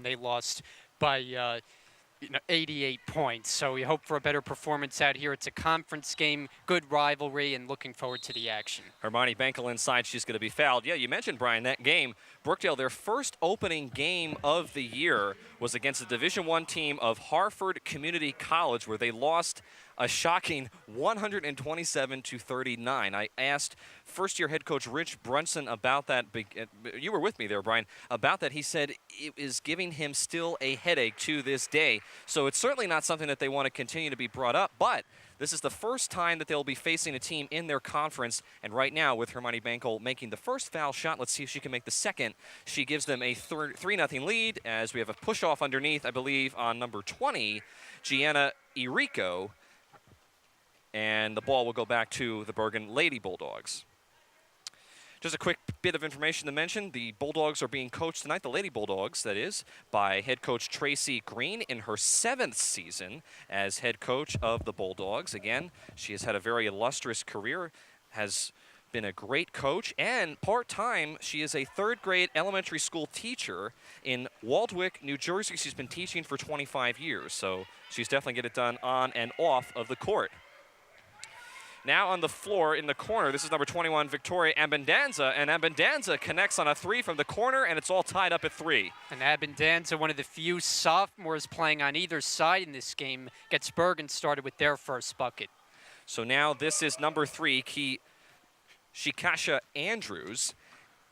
They lost by 88 points. So we hope for a better performance out here. It's a conference game, good rivalry, and looking forward to the action. Hermione Bankel inside. She's going to be fouled. Yeah, you mentioned, Brian, that game. Brookdale, their first opening game of the year was against the Division I team of Harford Community College, where they lost a shocking 127-39. I asked first-year head coach Rich Brunson about that. You were with me there, Brian, about that. He said it is giving him still a headache to this day. So it's certainly not something that they want to continue to be brought up, but this is the first time that they'll be facing a team in their conference, and right now, with Hermione Bankel making the first foul shot, let's see if she can make the second. She gives them a 3-0 lead as we have a push-off underneath, I believe, on number 20, Gianna Irico, and the ball will go back to the Bergen Lady Bulldogs. Just a quick bit of information to mention. The Bulldogs are being coached tonight, the Lady Bulldogs, that is, by head coach Tracy Green in her 7th season as head coach of the Bulldogs. Again, she has had a very illustrious career, has been a great coach, and part-time, she is a 3rd-grade elementary school teacher in Waldwick, New Jersey. She's been teaching for 25 years, so she's definitely getting it done on and off of the court. Now on the floor in the corner, this is number 21, Victoria Abendanza, and Abendanza connects on a 3 from the corner, and it's all tied up at 3. And Abendanza, one of the few sophomores playing on either side in this game, gets Bergen started with their first bucket. So now this is number 3, Shikasha Andrews.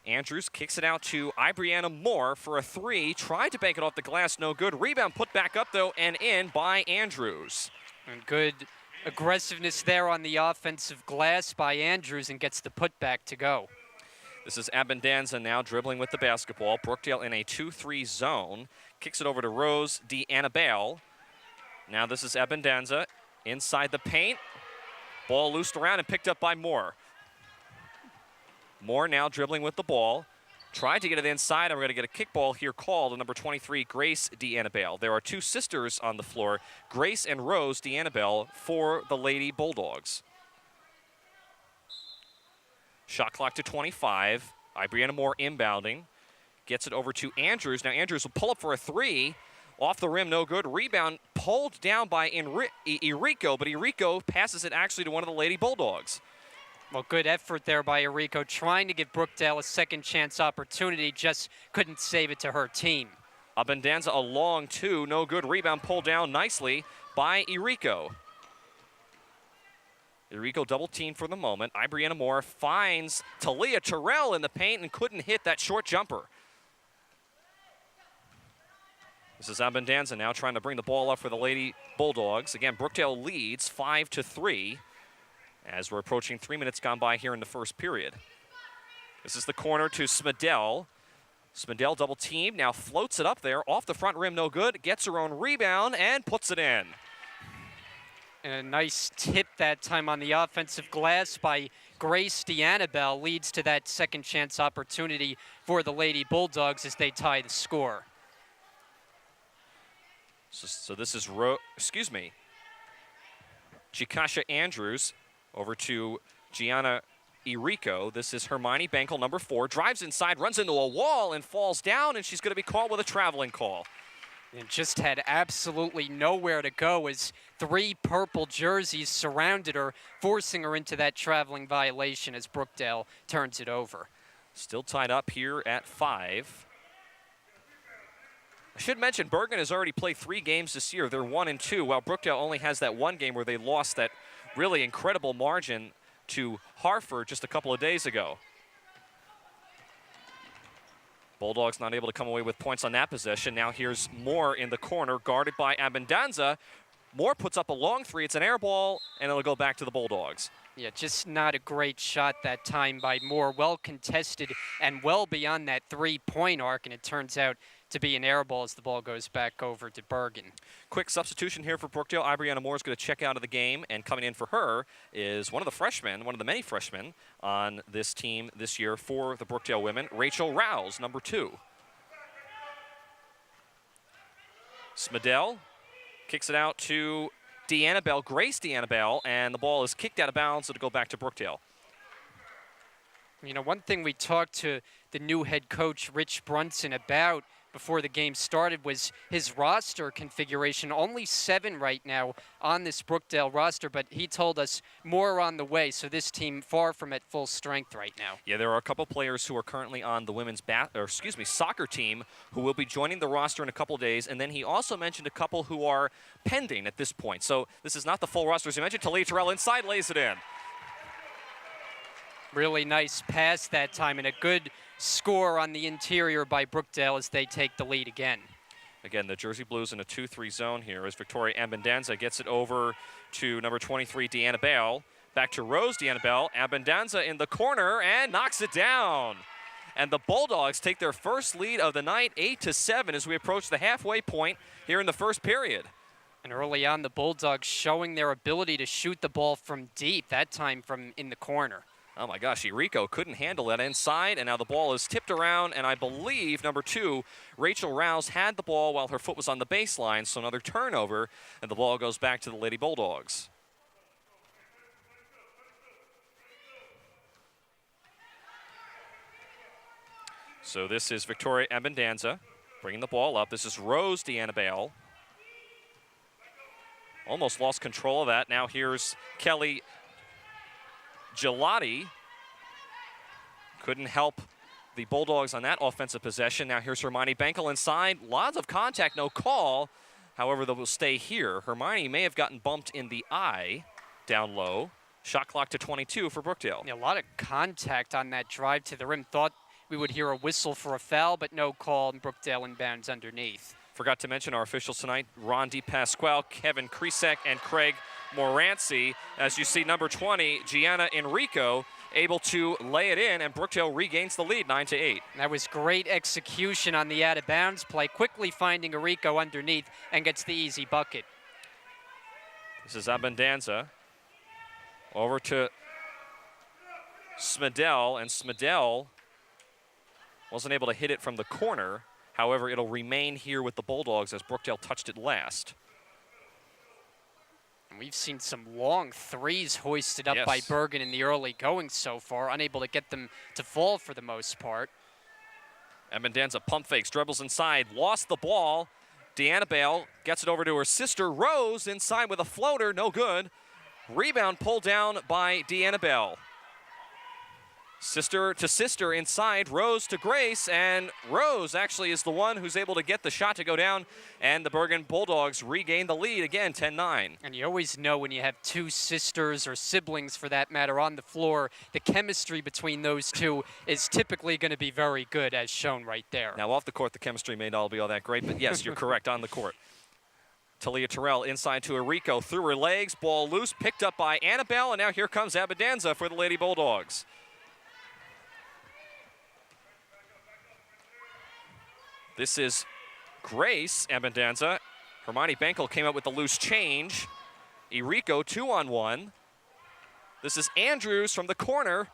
Andrews kicks it out to Ibrianna Moore for a 3. Tried to bank it off the glass, no good. Rebound put back up, though, and in by Andrews. And good aggressiveness there on the offensive glass by Andrews, and gets the putback to go. This is Abendanza now dribbling with the basketball. Brookdale in a 2-3 zone. Kicks it over to Rose D'Annabelle. Now this is Abendanza inside the paint. Ball loosed around and picked up by Moore. Moore now dribbling with the ball. Tried to get it inside, and we're going to get a kickball here called on number 23, Grace D'Annabelle. There are 2 sisters on the floor, Grace and Rose D'Annabelle, for the Lady Bulldogs. Shot clock to 25. Ibrianna Moore inbounding. Gets it over to Andrews. Now Andrews will pull up for a 3. Off the rim, no good. Rebound pulled down by Irico, but Irico passes it actually to one of the Lady Bulldogs. Well, good effort there by Irico, trying to give Brookdale a second chance opportunity, just couldn't save it to her team. Abendanza a long 2, no good. Rebound pulled down nicely by Irico. Irico double teamed for the moment. Ibrianna Moore finds Talia Terrell in the paint and couldn't hit that short jumper. This is Abendanza now trying to bring the ball up for the Lady Bulldogs. Again, Brookdale leads 5-3. As we're approaching 3 minutes gone by here in the first period. This is the corner to Smedell. Smedell double team, now floats it up there, off the front rim, no good, gets her own rebound and puts it in. And a nice tip that time on the offensive glass by Grace D'Annabelle leads to that second chance opportunity for the Lady Bulldogs as they tie the score. So this is, Chikasha Andrews. Over to Gianna Irico. This is Hermione Bankel, number 4. Drives inside, runs into a wall, and falls down, and she's going to be called with a traveling call. And just had absolutely nowhere to go as 3 purple jerseys surrounded her, forcing her into that traveling violation as Brookdale turns it over. Still tied up here at 5. I should mention Bergen has already played 3 games this year. They're 1-2, while Brookdale only has that 1 game where they lost that really incredible margin to Harford just a couple of days ago. Bulldogs not able to come away with points on that possession. Now here's Moore in the corner, guarded by Abendanza. Moore puts up a long 3. It's an air ball, and it'll go back to the Bulldogs. Yeah, just not a great shot that time by Moore. Well contested and well beyond that 3-point arc, and it turns out to be an air ball as the ball goes back over to Bergen. Quick substitution here for Brookdale. Ibrianna Moore is going to check out of the game, and coming in for her is one of the many freshmen on this team this year for the Brookdale women, Rachel Rouse, number 2. Smedell kicks it out to D'Annabelle, Grace D'Annabelle, and the ball is kicked out of bounds. It'll go back to Brookdale. You know, one thing we talked to the new head coach, Rich Brunson, about before the game started was his roster configuration. Only 7 right now on this Brookdale roster, but he told us more on the way, so this team far from at full strength right now. Yeah, there are a couple players who are currently on the women's soccer team who will be joining the roster in a couple days, and then he also mentioned a couple who are pending at this point. So this is not the full roster. As you mentioned, Talia Terrell inside lays it in. Really nice pass that time, and a good score on the interior by Brookdale as they take the lead again. Again, the Jersey Blues in a 2-3 zone here as Victoria Abendanza gets it over to number 23, Deanna Bale. Back to Rose, Deanna Bale. Abendanza in the corner and knocks it down. And the Bulldogs take their first lead of the night, 8-7, as we approach the halfway point here in the first period. And early on, the Bulldogs showing their ability to shoot the ball from deep, that time from in the corner. Oh my gosh, Rico couldn't handle that inside, and now the ball is tipped around, and I believe number 2, Rachel Rouse, had the ball while her foot was on the baseline, so another turnover, and the ball goes back to the Lady Bulldogs. So this is Victoria Abendanza bringing the ball up. This is Rose Deanna Bale. Almost lost control of that. Now here's Kelly Gelati. Couldn't help the Bulldogs on that offensive possession. Now here's Hermione Bankel inside. Lots of contact, no call. However, they will stay here. Hermione may have gotten bumped in the eye down low. Shot clock to 22 for Brookdale. Yeah, a lot of contact on that drive to the rim. Thought we would hear a whistle for a foul, but no call, and Brookdale inbounds underneath. Forgot to mention our officials tonight, Ron DePasquale, Kevin Kresek, and Craig Moranci. As you see, number 20, Gianna Enrico, able to lay it in, and Brookdale regains the lead, 9-8. That was great execution on the out-of-bounds play, quickly finding Enrico underneath and gets the easy bucket. This is Abendanza. Over to Smedell, and Smedell wasn't able to hit it from the corner. However, it'll remain here with the Bulldogs as Brookdale touched it last. And we've seen some long threes hoisted up Yes. by Bergen in the early going so far, unable to get them to fall for the most part. Abendanza pump fakes, dribbles inside, lost the ball. Deanna Bale gets it over to her sister Rose inside with a floater, no good. Rebound pulled down by Deanna Bale. Sister to sister inside, Rose to Grace, and Rose actually is the one who's able to get the shot to go down, and the Bergen Bulldogs regain the lead again, 10-9. And you always know when you have two sisters or siblings, for that matter, on the floor, the chemistry between those two is typically going to be very good, as shown right there. Now off the court, the chemistry may not be all that great, but yes, you're correct on the court. Talia Terrell inside to Enrico, through her legs, ball loose, picked up by Annabelle, and now here comes Abendanza for the Lady Bulldogs. This is Grace Abendanza. Hermione Bankel came up with the loose change. Enrico 2-on-1. This is Andrews from the corner.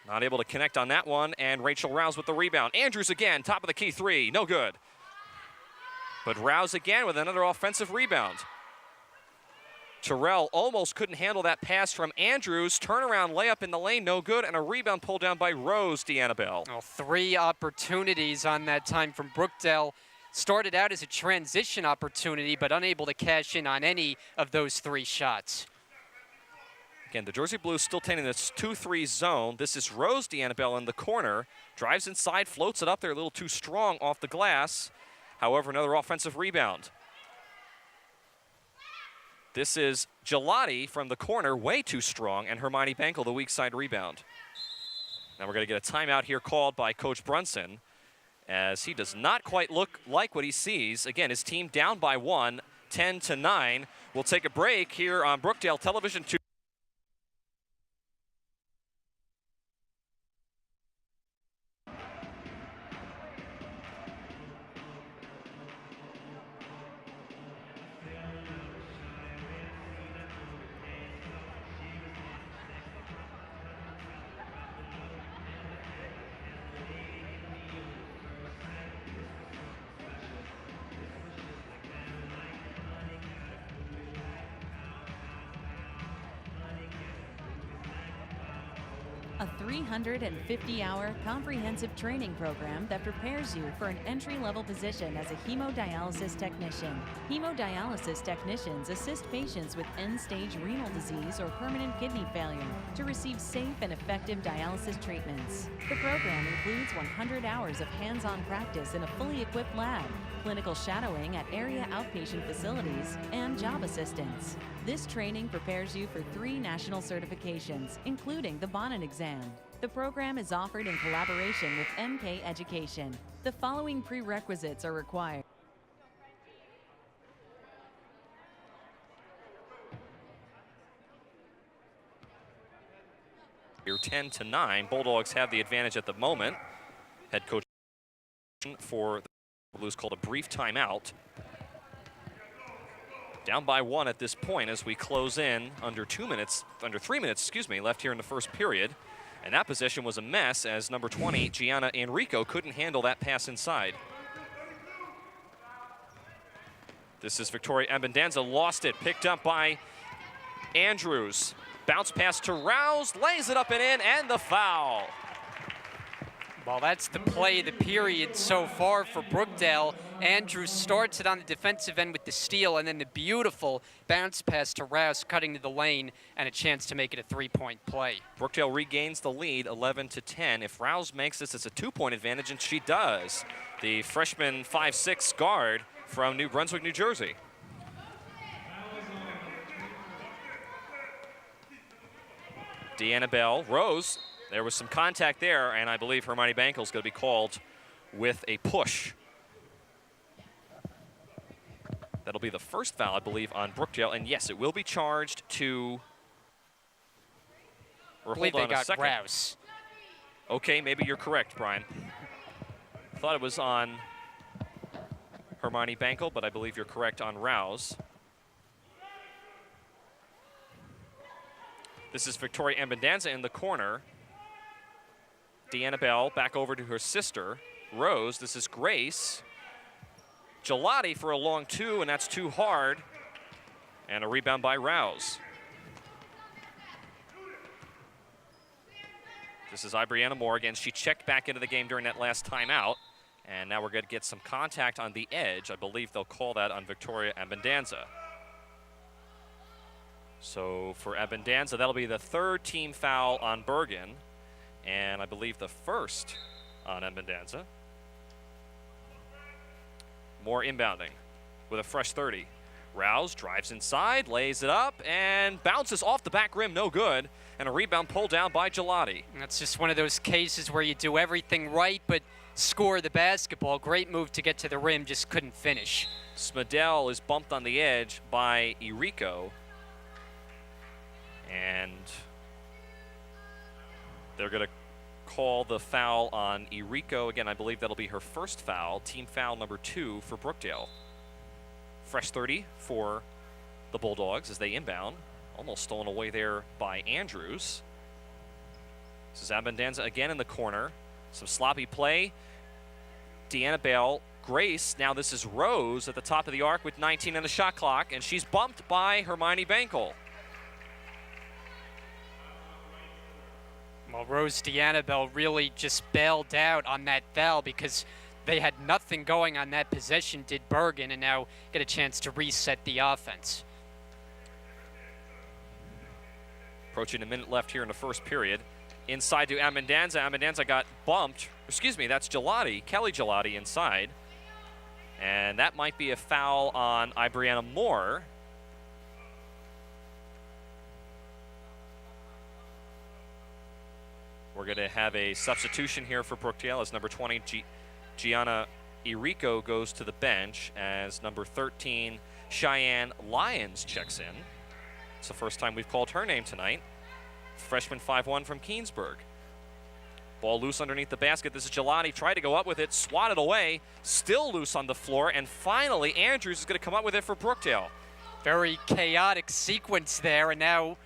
Not able to connect on that one, and Rachel Rouse with the rebound. Andrews again, top of the key three, no good. But Rouse again with another offensive rebound. Terrell almost couldn't handle that pass from Andrews. Turnaround layup in the lane, no good, and a rebound pulled down by Rose Deanna Bell. Well, 3 opportunities on that time from Brookdale. Started out as a transition opportunity, but unable to cash in on any of those 3 shots. Again, the Jersey Blues still taking this 2-3 zone. This is Rose Deanna Bell in the corner. Drives inside, floats it up there a little too strong off the glass. However, another offensive rebound. This is Gelati from the corner, way too strong, and Hermione Bankel, the weak side rebound. Now we're going to get a timeout here called by Coach Brunson, as he does not quite look like what he sees. Again, his team down by 1, 10-9. We'll take a break here on Brookdale Television 2. a 350-hour comprehensive training program that prepares you for an entry-level position as a hemodialysis technician. Hemodialysis technicians assist patients with end-stage renal disease or permanent kidney failure to receive safe and effective dialysis treatments. The program includes 100 hours of hands-on practice in a fully equipped lab, clinical shadowing at area outpatient facilities, and job assistance. This training prepares you for 3 national certifications, including the Bonnet exam. The program is offered in collaboration with MK Education. The following prerequisites are required. Here 10-9. Bulldogs have the advantage at the moment. Head coach for the Blues called a brief timeout. Down by 1 at this point as we close in under 3 minutes, left here in the first period. And that possession was a mess as number 20, Gianna Enrico, couldn't handle that pass inside. This is Victoria Abendanza, lost it, picked up by Andrews. Bounce pass to Rouse, lays it up and in, and the foul. Well, that's the play of the period so far for Brookdale. Andrews starts it on the defensive end with the steal, and then the beautiful bounce pass to Rouse, cutting to the lane, and a chance to make it a 3-point play. Brookdale regains the lead, 11-10. If Rouse makes this, it's a 2-point advantage, and she does. The freshman 5'6" guard from New Brunswick, New Jersey. Deanna Bell, Rose. There was some contact there, and I believe Hermione Bankel is going to be called with a push. That'll be the first foul, I believe, on Brookdale. And yes, it will be charged to... I believe they got Rouse. Okay, maybe you're correct, Brian. Thought it was on Hermione Bankel, but I believe you're correct on Rouse. This is Victoria Abendanza in the corner. Deanna Bell back over to her sister, Rose. This is Grace. Gelati for a long 2, and that's too hard. And a rebound by Rouse. This is Ibriana Moore again. She checked back into the game during that last timeout. And now we're going to get some contact on the edge. I believe they'll call that on Victoria Abendanza. So for Abendanza, that'll be the 3rd team foul on Bergen. And I believe the 1st on Abendanza. More inbounding with a fresh 30. Rouse drives inside, lays it up, and bounces off the back rim, no good. And a rebound pulled down by Gelati. That's just one of those cases where you do everything right, but score the basketball. Great move to get to the rim, just couldn't finish. Smedell is bumped on the edge by Enrico. And they're going to call the foul on Enrico. Again, I believe that'll be her first foul, team foul number 2 for Brookdale. Fresh 30 for the Bulldogs as they inbound. Almost stolen away there by Andrews. This is Abendanza again in the corner. Some sloppy play. Deanna Bell, Grace. Now this is Rose at the top of the arc with 19 on the shot clock, and she's bumped by Hermione Bankel. Well, Rose Deanna Bell really just bailed out on that foul because they had nothing going on that possession, did Bergen, and now get a chance to reset the offense. Approaching a minute left here in the first period. Inside to Abendanza. Abendanza got bumped. Excuse me, that's Gelati, Kelly Gelati inside. And that might be a foul on Ibriana Moore. We're going to have a substitution here for Brookdale as number 20, Gianna Enrico, goes to the bench as number 13, Cheyenne Lyons, checks in. It's the first time we've called her name tonight. Freshman 5'1" from Keensburg. Ball loose underneath the basket. This is Gelati, tried to go up with it, swatted away, still loose on the floor, and finally Andrews is going to come up with it for Brookdale. Very chaotic sequence there, and now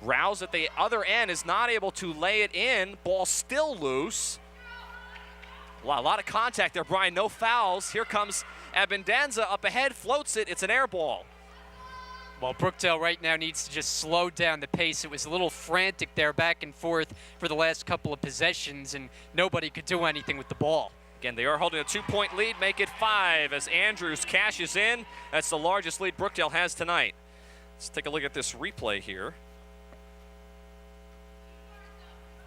Rouse at the other end is not able to lay it in. Ball still loose. A lot of contact there, Brian. No fouls. Here comes Abendanza up ahead, floats it. It's an air ball. Well, Brookdale right now needs to just slow down the pace. It was a little frantic there, back and forth for the last couple of possessions, and nobody could do anything with the ball. Again, they are holding a 2-point lead, make it 5 as Andrews cashes in. That's the largest lead Brookdale has tonight. Let's take a look at this replay here.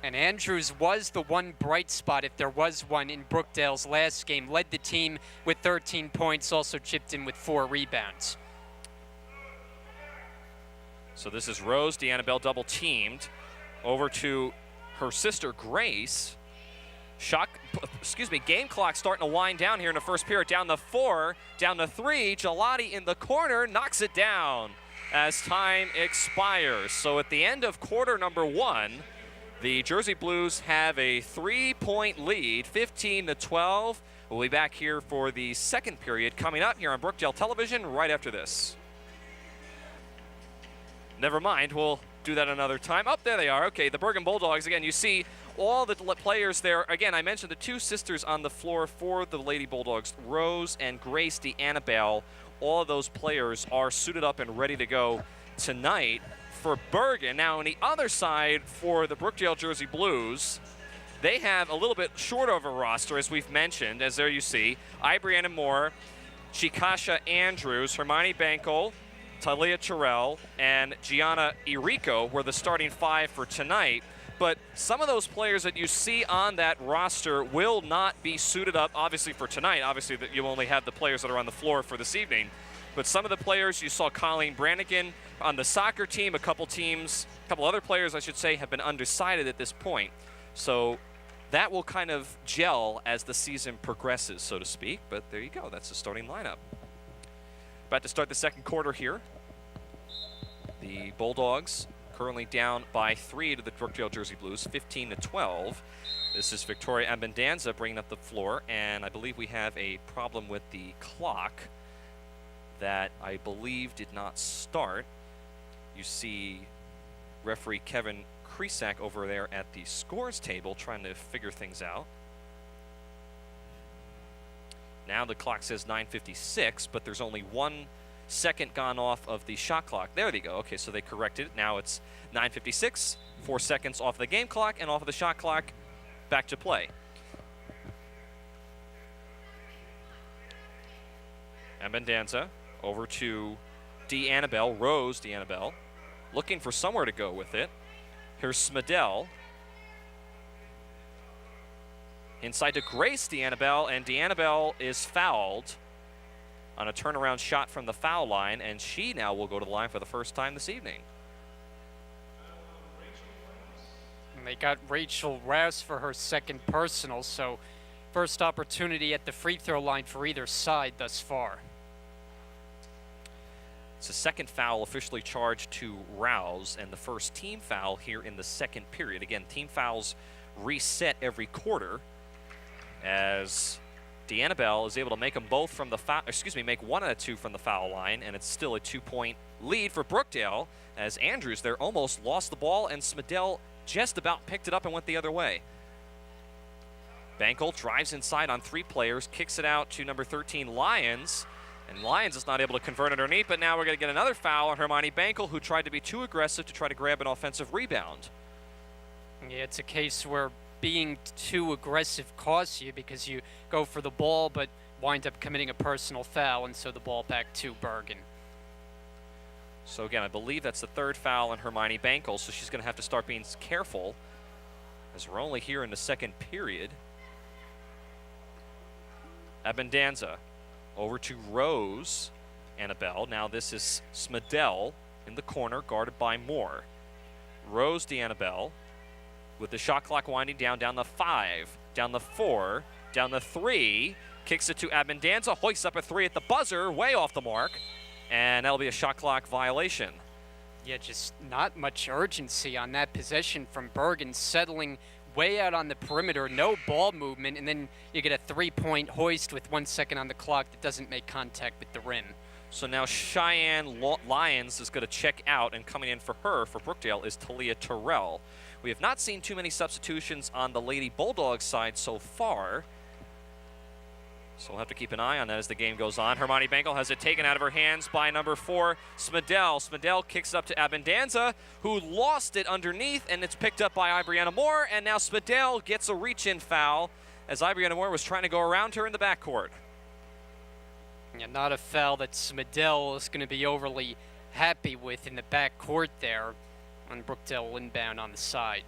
And Andrews was the one bright spot, if there was one, in Brookdale's last game. Led the team with 13 points, also chipped in with 4 rebounds. So this is Rose, Deanna double teamed over to her sister Grace. Game clock starting to wind down here in the first period. Down to 4, down to 3. Gelati in the corner knocks it down as time expires. So at the end of quarter number 1, the Jersey Blues have a 3-point lead, 15-12. We'll be back here for the second period coming up here on Brookdale Television right after this. Never mind, we'll do that another time. Oh, there they are. Okay, the Bergen Bulldogs. Again, you see all the players there. Again, I mentioned the 2 sisters on the floor for the Lady Bulldogs, Rose and Grace Annabelle. All of those players are suited up and ready to go tonight for Bergen. Now, on the other side for the Brookdale Jersey Blues, they have a little bit short of a roster, as we've mentioned, as there you see. Brianna Moore, Chikasha Andrews, Hermione Bankel, Talia Terrell, and Gianna Irico were the starting 5 for tonight. But some of those players that you see on that roster will not be suited up, obviously, for tonight. Obviously, that you only have the players that are on the floor for this evening. But some of the players, you saw Colleen Brannigan on the soccer team, a couple other players, I should say, have been undecided at this point. So that will kind of gel as the season progresses, so to speak. But there you go. That's the starting lineup. About to start the second quarter here. The Bulldogs currently down by 3 to the Brookdale Jersey Blues, 15-12. This is Victoria Abendanza bringing up the floor, and I believe we have a problem with the clock that I believe did not start. You see referee Kevin Kresak over there at the scores table trying to figure things out. Now the clock says 9:56, but there's only 1 second gone off of the shot clock. There they go. Okay, so they corrected it. Now it's 9:56, 4 seconds off the game clock and off of the shot clock. Back to play. Abendanza over to Annabelle, Rose Annabelle, looking for somewhere to go with it. Here's Smedell. Inside to Grace Annabelle, and Annabelle is fouled on a turnaround shot from the foul line, and she now will go to the line for the first time this evening. And they got Rachel Rouse for her second personal, so first opportunity at the free throw line for either side thus far. It's the second foul officially charged to Rouse, and the first team foul here in the second period. Again, team fouls reset every quarter, as Annabelle is able to make them both from the foul, make 1 out of 2 from the foul line, and it's still a 2-point lead for Brookdale, as Andrews there almost lost the ball, and Smedell just about picked it up and went the other way. Bankel drives inside on 3 players, kicks it out to number 13, Lyons, and Lyons is not able to convert underneath, but now we're going to get another foul on Hermione Bankel, who tried to be too aggressive to try to grab an offensive rebound. Yeah, it's a case where being too aggressive costs you, because you go for the ball but wind up committing a personal foul, and so the ball back to Bergen. So again, I believe that's the 3rd foul on Hermione Bankel, so she's going to have to start being careful, as we're only here in the second period. Abendanza over to Rose Annabelle. Now this is Smedell in the corner, guarded by Moore. Rose Annabelle with the shot clock winding down the 5, down the 4, down the 3, kicks it to Abendanza, hoists up a 3 at the buzzer, way off the mark, and that'll be a shot clock violation. Yeah, just not much urgency on that possession from Bergen, settling way out on the perimeter, no ball movement, and then you get a 3-point hoist with 1 second on the clock that doesn't make contact with the rim. So now Cheyenne Lyons is going to check out, and coming in for her, for Brookdale, is Talia Terrell. We have not seen too many substitutions on the Lady Bulldogs side so far. So we'll have to keep an eye on that as the game goes on. Hermione Bangle has it taken out of her hands by number 4, Smedell. Smedell kicks up to Abundanza, who lost it underneath, and it's picked up by Ibriana Moore, and now Smedell gets a reach-in foul as Ibriana Moore was trying to go around her in the backcourt. Yeah, not a foul that Smedell is going to be overly happy with in the backcourt there, on Brookdale inbound on the side.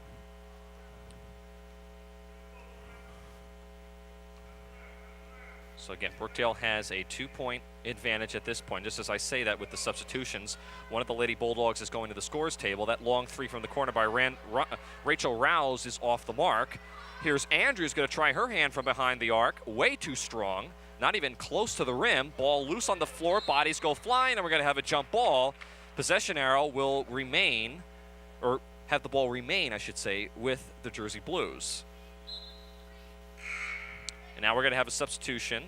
So again, Brookdale has a 2-point advantage at this point. Just as I say that with the substitutions, one of the Lady Bulldogs is going to the scores table. That long 3 from the corner by Rachel Rouse is off the mark. Here's Andrews going to try her hand from behind the arc. Way too strong. Not even close to the rim. Ball loose on the floor. Bodies go flying, and we're going to have a jump ball. Possession arrow will remain, or have the ball remain, I should say, with the Jersey Blues. And now we're going to have a substitution.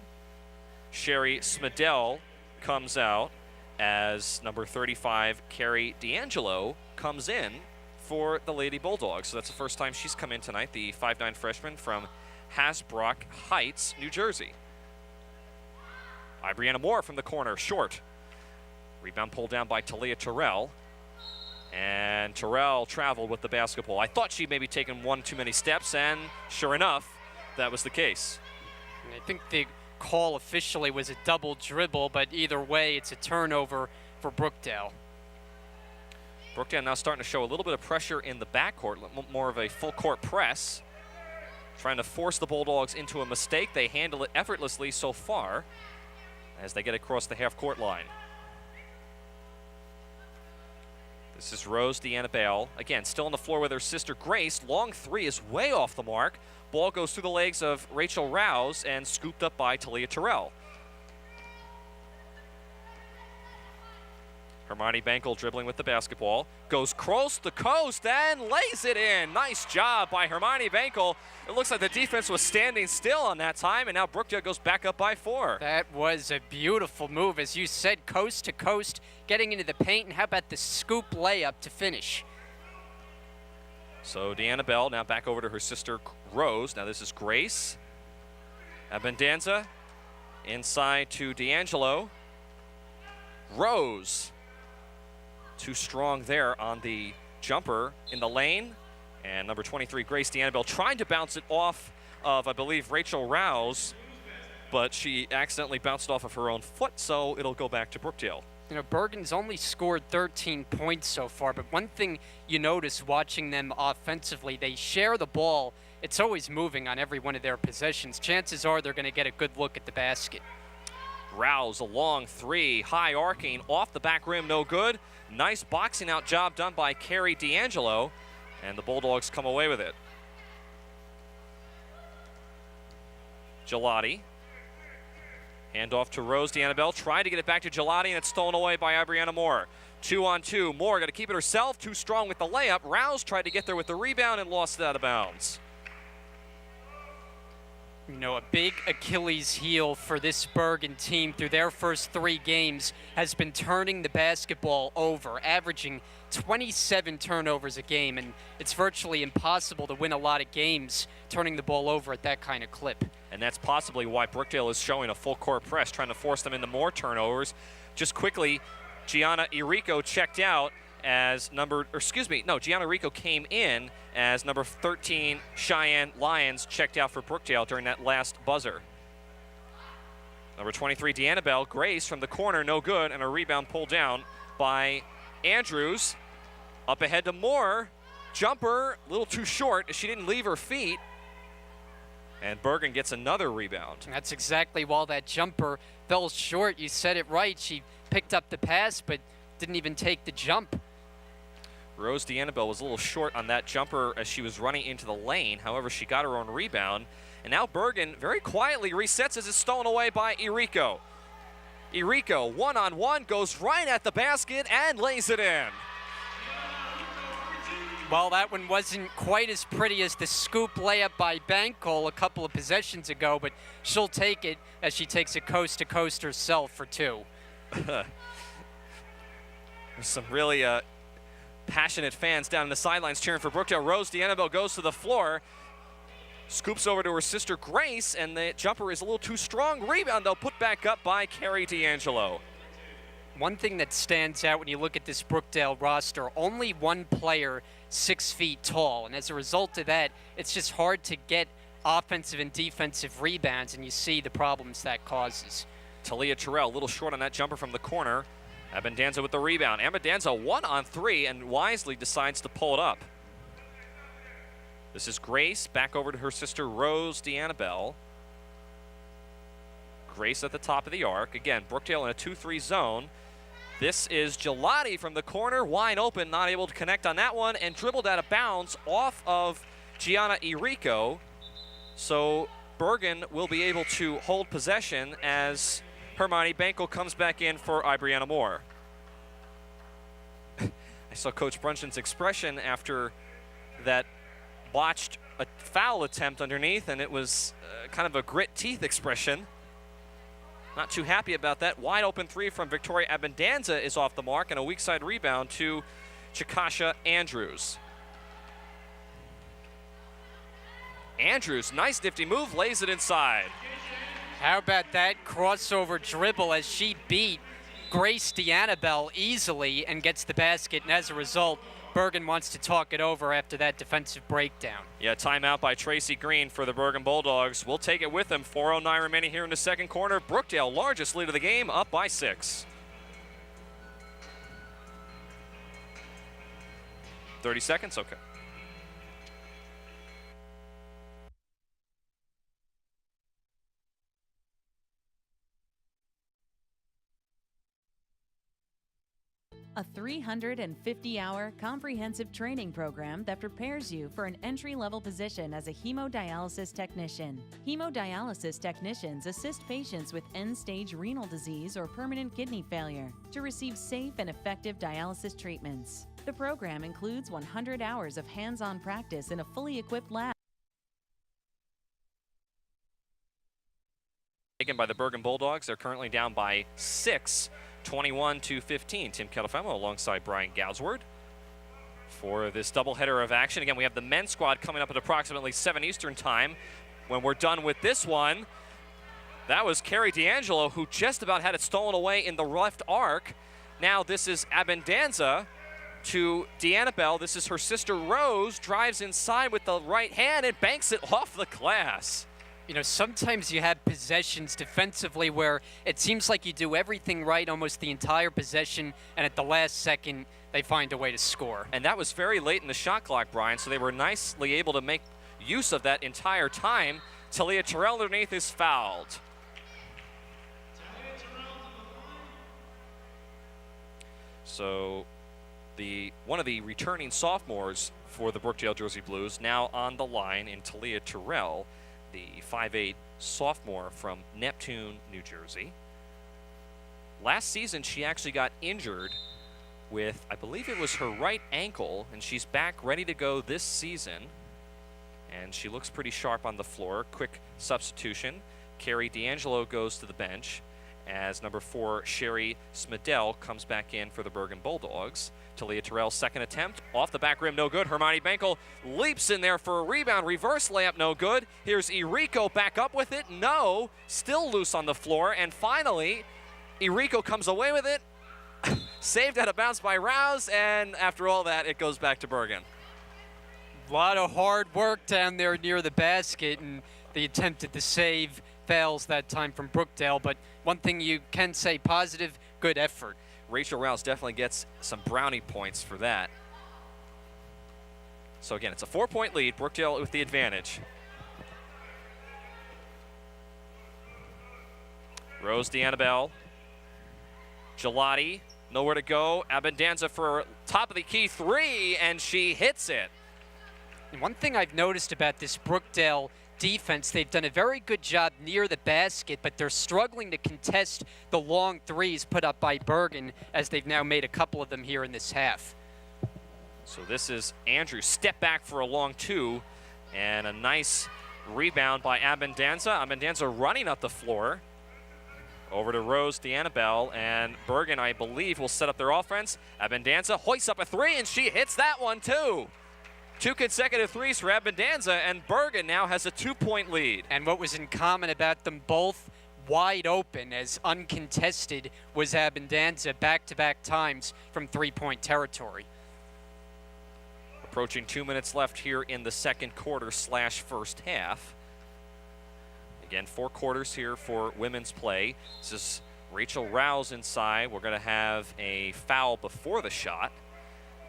Sherry Smedell comes out as number 35, Carrie D'Angelo, comes in for the Lady Bulldogs. So that's the first time she's come in tonight, the 5'9" freshman from Hasbrook Heights, New Jersey. Ibriana Moore from the corner, short. Rebound pulled down by Talia Terrell. And Terrell traveled with the basketball. I thought she'd maybe taken one too many steps, and sure enough, that was the case. I think the call officially was a double dribble, but either way, it's a turnover for Brookdale. Brookdale now starting to show a little bit of pressure in the backcourt, more of a full court press. Trying to force the Bulldogs into a mistake. They handle it effortlessly so far as they get across the half-court line. This is Rose Deanna Bale. Again, still on the floor with her sister Grace. Long 3 is way off the mark. Ball goes through the legs of Rachel Rouse and scooped up by Talia Terrell. Hermione Bangle dribbling with the basketball. Goes coast to coast and lays it in. Nice job by Hermione Bangle. It looks like the defense was standing still on that time, and now Brookdale goes back up by 4. That was a beautiful move, as you said, coast to coast, getting into the paint, and how about the scoop layup to finish? So Deanna Bell now back over to her sister Rose. Now this is Grace. Abundanza inside to D'Angelo. Rose. Too strong there on the jumper in the lane. And number 23, Grace Deanna Bell, trying to bounce it off of, I believe, Rachel Rouse, but she accidentally bounced off of her own foot, so it'll go back to Brookdale. You know, Bergen's only scored 13 points so far, but one thing you notice watching them offensively, they share the ball. It's always moving on every one of their possessions. Chances are they're going to get a good look at the basket. Rouse, a long 3, high arcing, off the back rim, no good. Nice boxing out job done by Carrie D'Angelo, and the Bulldogs come away with it. Gelati. Hand off to Rose Deanna Bell. Tried to get it back to Gelati, and it's stolen away by Ibriana Moore. 2-on-2. Moore got to keep it herself. Too strong with the layup. Rouse tried to get there with the rebound and lost it out of bounds. You know, a big Achilles heel for this Bergen team through their first 3 games has been turning the basketball over, averaging 27 turnovers a game, and it's virtually impossible to win a lot of games turning the ball over at that kind of clip. And that's possibly why Brookdale is showing a full court press, trying to force them into more turnovers. Just quickly, Gianna Irico checked out as Gianna Irico came in as number 13, Cheyenne Lyons, checked out for Brookdale during that last buzzer. Number 23, Deanna Bell, Grace from the corner, no good, and a rebound pulled down by Andrews. Up ahead to Moore. Jumper, a little too short. She didn't leave her feet. And Bergen gets another rebound. That's exactly why that jumper fell short. You said it right. She picked up the pass, but didn't even take the jump. Rose Deanna Bell was a little short on that jumper as she was running into the lane. However, she got her own rebound. And now Bergen very quietly resets as it's stolen away by Irico. Irico, one-on-one, goes right at the basket and lays it in. Well, that one wasn't quite as pretty as the scoop layup by Bangle a couple of possessions ago, but she'll take it as she takes it coast to coast herself for 2. There's some really passionate fans down in the sidelines cheering for Brookdale. Rose Deanna Bell goes to the floor. Scoops over to her sister Grace, and the jumper is a little too strong. Rebound, though, put back up by Carrie D'Angelo. One thing that stands out when you look at this Brookdale roster, only one player 6 feet tall. And as a result of that, it's just hard to get offensive and defensive rebounds, and you see the problems that causes. Talia Terrell, a little short on that jumper from the corner. Abundanza with the rebound. Abundanza 1 on 3 and wisely decides to pull it up. This is Grace back over to her sister Rose D'Annabelle. Grace at the top of the arc. Again, Brookdale in a 2-3 zone. This is Gelati from the corner, wide open, not able to connect on that one, and dribbled out of bounds off of Gianna Irico. So Bergen will be able to hold possession as Hermione Bankel comes back in for Ibriana Moore. I saw Coach Brunson's expression after that botched a foul attempt underneath, and it was kind of a grit teeth expression. Not too happy about that. Wide open 3 from Victoria Abundanza is off the mark, and a weak side rebound to Chikasha Andrews. Andrews, nice nifty move, lays it inside. How about that crossover dribble as she beat Grace D'Annabelle easily and gets the basket, and as a result, Bergen wants to talk it over after that defensive breakdown. Yeah, timeout by Tracy Green for the Bergen Bulldogs. We'll take it with them. 4:09 remaining here in the second quarter. Brookdale, largest lead of the game, up by 6. 30 seconds, okay. A 350-hour comprehensive training program that prepares you for an entry-level position as a hemodialysis technician. Hemodialysis technicians assist patients with end-stage renal disease or permanent kidney failure to receive safe and effective dialysis treatments. The program includes 100 hours of hands-on practice in a fully equipped lab. Taken by the Bergen Bulldogs. They're currently down by 6. 21-15. Tim Kettlefemo alongside Brian Goudsward for this doubleheader of action. Again, we have the men's squad coming up at approximately 7 Eastern time. When we're done with this one, that was Carrie D'Angelo, who just about had it stolen away in the left arc. Now this is Abundanza to D'Annabelle. This is her sister Rose, drives inside with the right hand and banks it off the glass. You know, sometimes you have possessions defensively where it seems like you do everything right almost the entire possession, and at the last second, they find a way to score. And that was very late in the shot clock, Brian, so they were nicely able to make use of that entire time. Talia Terrell underneath is fouled. So one of the returning sophomores for the Brookdale Jersey Blues now on the line in Talia Terrell, the 5'8" sophomore from Neptune, New Jersey. Last season, she actually got injured with, I believe it was her right ankle, and she's back ready to go this season. And she looks pretty sharp on the floor. Quick substitution. Carrie D'Angelo goes to the bench as number 4, Sherry Smedell, comes back in for the Bergen Bulldogs. Talia Terrell's second attempt, off the back rim, no good. Hermione Bankel leaps in there for a rebound, reverse layup, no good. Here's Irico back up with it, no, still loose on the floor. And finally, Irico comes away with it, saved out of bounds by Rouse, and after all that, it goes back to Bergen. A lot of hard work down there near the basket, and the attempt at the save fails that time from Brookdale, but one thing you can say positive, good effort. Rachel Rouse definitely gets some brownie points for that. So again, it's a 4-point lead, Brookdale with the advantage. Rose D'Annabelle, Gelati, nowhere to go. Abundanza for top of the key 3, and she hits it. And one thing I've noticed about this Brookdale defense, they've done a very good job near the basket, but they're struggling to contest the long threes put up by Bergen, as they've now made a couple of them here in this half. So this is Andrew, step back for a long 2, and a nice rebound by Abundanza. Abundanza running up the floor. Over to Rose D'Annabelle, and Bergen, I believe, will set up their offense. Abundanza hoists up a 3, and she hits that one too. 2 consecutive threes for Abundanza, and Bergen now has a 2-point lead. And what was in common about them both, wide open, as uncontested was Abundanza back-to-back times from three-point territory. Approaching 2 minutes left here in the second quarter / first half. Again, 4 quarters here for women's play. This is Rachel Rouse inside. We're going to have a foul before the shot,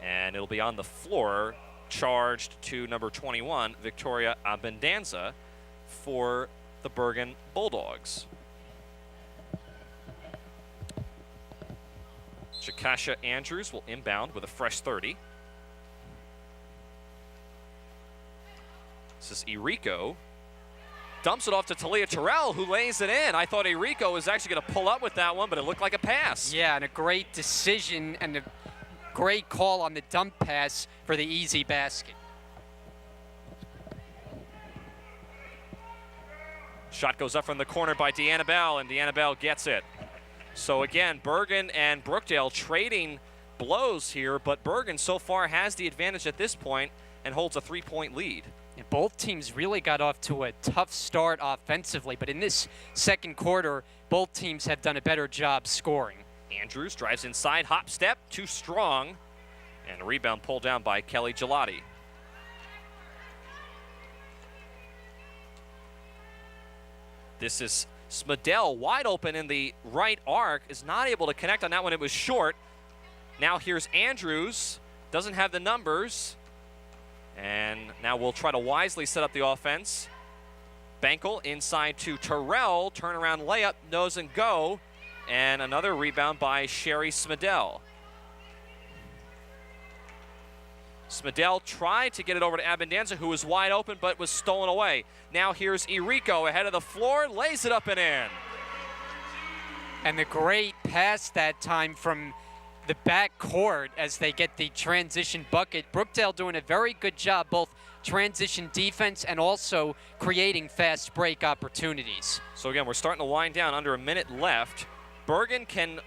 and it'll be on the floor, charged to number 21, Victoria Abundanza, for the Bergen Bulldogs. Chikasha Andrews will inbound with a fresh 30. This is Errico. Dumps it off to Talia Terrell, who lays it in. I thought Errico was actually going to pull up with that one, but it looked like a pass. Yeah, and a great decision and a great call on the dump pass for the easy basket. Shot goes up from the corner by Deanna Bell, and Deanna Bell gets it. So again, Bergen and Brookdale trading blows here, but Bergen so far has the advantage at this point and holds a 3-point lead. And both teams really got off to a tough start offensively, but in this second quarter, both teams have done a better job scoring. Andrews drives inside, hop step, too strong, and a rebound pulled down by Kelly Gelati. This is Smedell, wide open in the right arc, is not able to connect on that one. It was short. Now here's Andrews, doesn't have the numbers, and now we'll try to wisely set up the offense. Bankel inside to Terrell, turnaround layup, doesn't go, and another rebound by Sherry Smedell. Smedell tried to get it over to Abundanza, who was wide open but was stolen away. Now here's Errico ahead of the floor, lays it up and in. And the great pass that time from the back court as they get the transition bucket. Brookdale doing a very good job, both transition defense and also creating fast break opportunities. So again, we're starting to wind down, under a minute left. Bergen can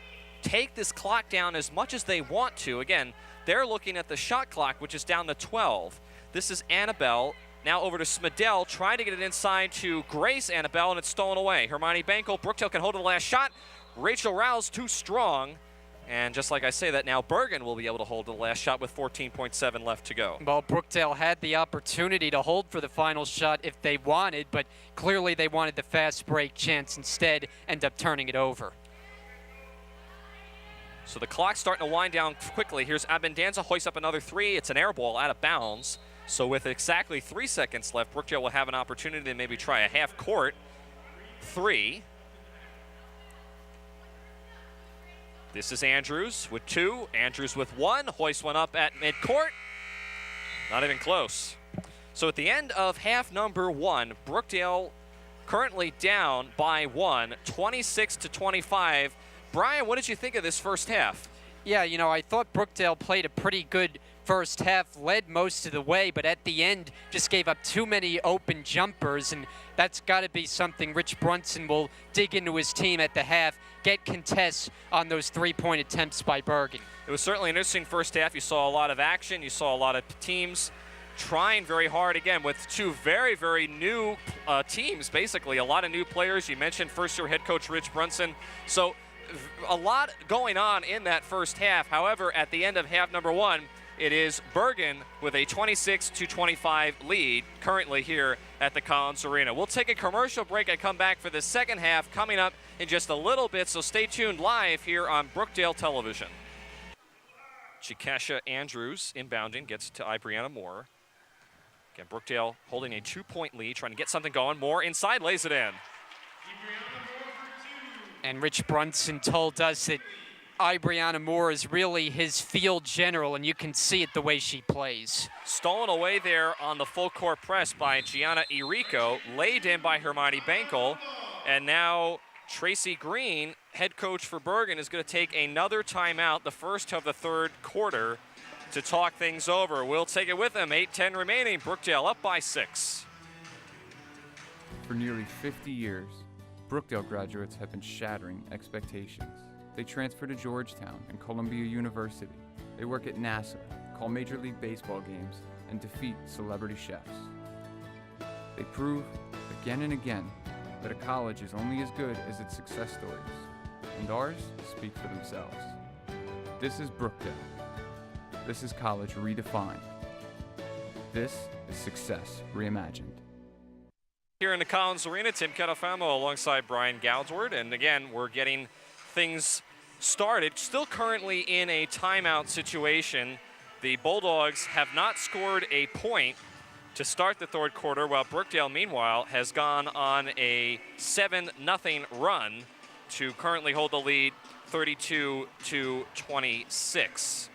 take this clock down as much as they want to. Again, they're looking at the shot clock, which is down to 12. This is Annabelle. Now over to Smedell, trying to get it inside to Grace Annabelle, and it's stolen away. Hermione Bankel, Brookdale can hold the last shot. Rachel Rouse too strong. And just like I say that now, Bergen will be able to hold the last shot with 14.7 left to go. Well, Brookdale had the opportunity to hold for the final shot if they wanted, but clearly they wanted the fast break chance instead, end up turning it over. So the clock's starting to wind down quickly. Here's Abundanza, hoists up another 3. It's an air ball out of bounds. So with exactly 3 seconds left, Brookdale will have an opportunity to maybe try a half-court 3. This is Andrews with 2. Andrews with 1. Hoist one up at midcourt. Not even close. So at the end of half number 1, Brookdale currently down by 1, 26-25. Brian, what did you think of this first half? Yeah, you know, I thought Brookdale played a pretty good first half, led most of the way, but at the end just gave up too many open jumpers, and that's got to be something Rich Brunson will dig into his team at the half, get contests on those three-point attempts by Bergen. It was certainly an interesting first half. You saw a lot of action. You saw a lot of teams trying very hard, again, with 2 very, very new teams, basically. A lot of new players. You mentioned first-year head coach Rich Brunson. So a lot going on in that first half. However, at the end of half number 1, it is Bergen with a 26-25 lead currently here at the Collins Arena. We'll take a commercial break and come back for the second half coming up in just a little bit, so stay tuned live here on Brookdale Television. Chikasha Andrews inbounding, gets to Ibriana Moore. Again, Brookdale holding a 2-point lead, trying to get something going. Moore inside, lays it in. And Rich Brunson told us that Ibriana Moore is really his field general, and you can see it the way she plays. Stolen away there on the full court press by Gianna Errico, laid in by Hermione Bankel, and now Tracy Green, head coach for Bergen, is going to take another timeout, the first of the third quarter, to talk things over. We'll take it with him. 8:10 remaining. Brookdale up by 6. For nearly 50 years, Brookdale graduates have been shattering expectations. They transfer to Georgetown and Columbia University. They work at NASA, call Major League Baseball games, and defeat celebrity chefs. They prove, again and again, that a college is only as good as its success stories, and ours speak for themselves. This is Brookdale. This is college redefined. This is success reimagined. Here in the Collins Arena, Tim Catafamo alongside Brian Goudsward, and again, we're getting things started. Still currently in a timeout situation. The Bulldogs have not scored a point to start the third quarter, while Brookdale, meanwhile, has gone on a 7-0 run to currently hold the lead 32-26.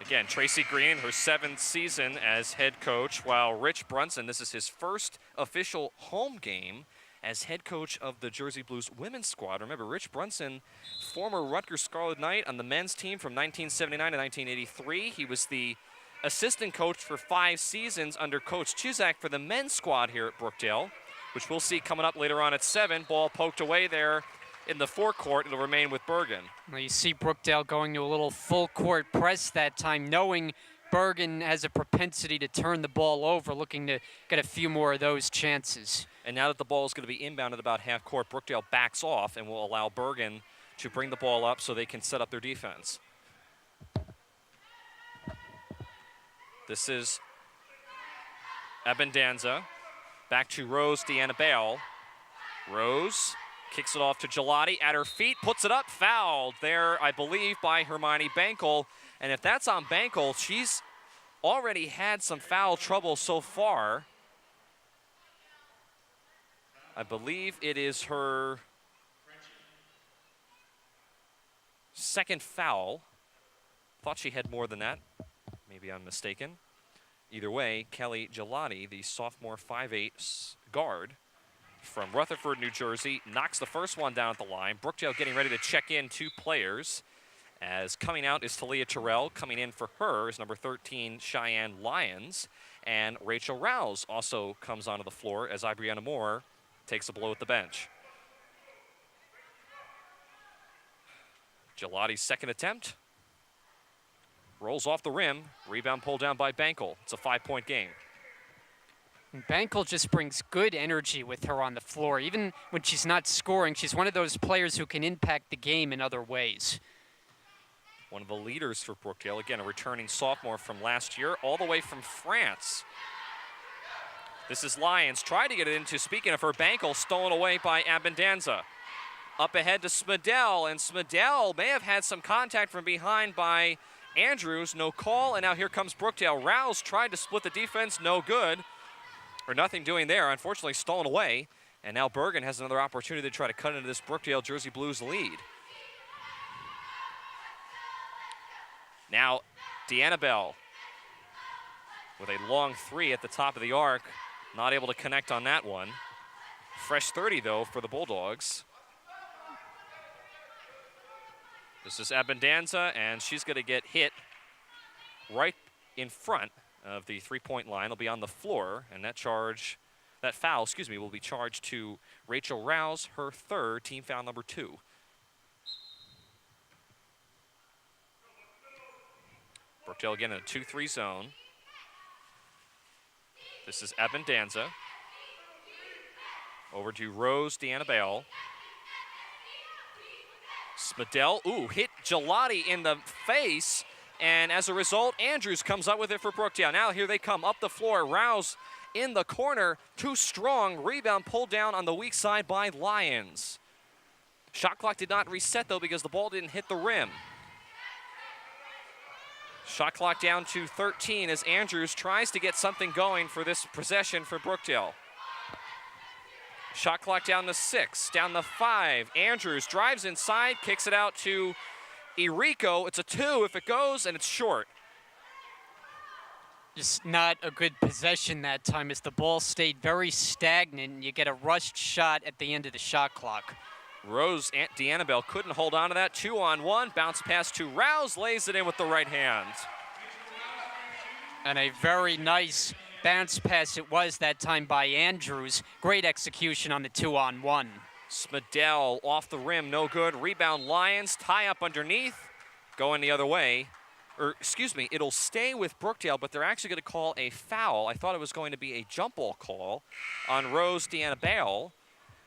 Again, Tracy Green, her 7th season as head coach, while Rich Brunson, this is his first official home game as head coach of the Jersey Blues women's squad. Remember, Rich Brunson, former Rutgers Scarlet Knight on the men's team from 1979 to 1983. He was the assistant coach for 5 seasons under Coach Chizak for the men's squad here at Brookdale, which we'll see coming up later on at 7. Ball poked away there in the forecourt. It'll remain with Bergen. Well, you see Brookdale going to a little full-court press that time, knowing Bergen has a propensity to turn the ball over, looking to get a few more of those chances. And now that the ball is going to be inbound at about half court, Brookdale backs off and will allow Bergen to bring the ball up so they can set up their defense. This is Abendanza. Back to Rose Deanna Bale. Rose kicks it off to Gelati at her feet, puts it up, fouled there, I believe, by Hermione Bankel. And if that's on Bankel, she's already had some foul trouble so far. I believe it is her second foul. Thought she had more than that. Maybe I'm mistaken. Either way, Kelly Gelati, the sophomore 5'8" guard from Rutherford, New Jersey, knocks the first one down at the line. Brookdale getting ready to check in 2 players. As coming out is Talia Terrell. Coming in for her is number 13, Cheyenne Lyons. And Rachel Rouse also comes onto the floor as Ibriana Moore takes a blow at the bench. Gelati's second attempt. Rolls off the rim. Rebound pulled down by Bankel. It's a 5-point game. Bankel just brings good energy with her on the floor. Even when she's not scoring, she's one of those players who can impact the game in other ways. One of the leaders for Brookdale. Again, a returning sophomore from last year, all the way from France. This is Lyons. Tried to get it into, speaking of her, Bankel, stolen away by Abendanza. Up ahead to Smedell, and Smedell may have had some contact from behind by Andrews. No call, and now here comes Brookdale. Rouse tried to split the defense, no good. Or nothing doing there, unfortunately stolen away. And now Bergen has another opportunity to try to cut into this Brookdale Jersey Blues lead. Now, Deanna Bell with a long 3 at the top of the arc. Not able to connect on that one. Fresh 30, though, for the Bulldogs. This is Abendanza, and she's going to get hit right in front of the 3-point line. It'll be on the floor, and that foul, will be charged to Rachel Rouse, her 3rd, team foul number 2. Brookdale again in a 2-3 zone. This is Abendanza. Over to Rose Deanna Bale. Smedell, hit Gelati in the face. And as a result, Andrews comes up with it for Brookdale. Now here they come up the floor. Rouse in the corner, too strong. Rebound pulled down on the weak side by Lyons. Shot clock did not reset, though, because the ball didn't hit the rim. Shot clock down to 13 as Andrews tries to get something going for this possession for Brookdale. Shot clock down to 6, down to 5. Andrews drives inside, kicks it out to Irico. It's a 2 if it goes, and it's short. Just not a good possession that time as the ball stayed very stagnant and you get a rushed shot at the end of the shot clock. Rose Deanna Bell couldn't hold on to that. 2-on-1, bounce pass to Rouse, lays it in with the right hand. And a very nice bounce pass it was that time by Andrews. Great execution on the 2-on-1. Smedell off the rim, no good. Rebound Lyons, tie up underneath, going the other way. or excuse me, it'll stay with Brookdale, but they're actually going to call a foul. I thought it was going to be a jump ball call on Rose Deanna Bale.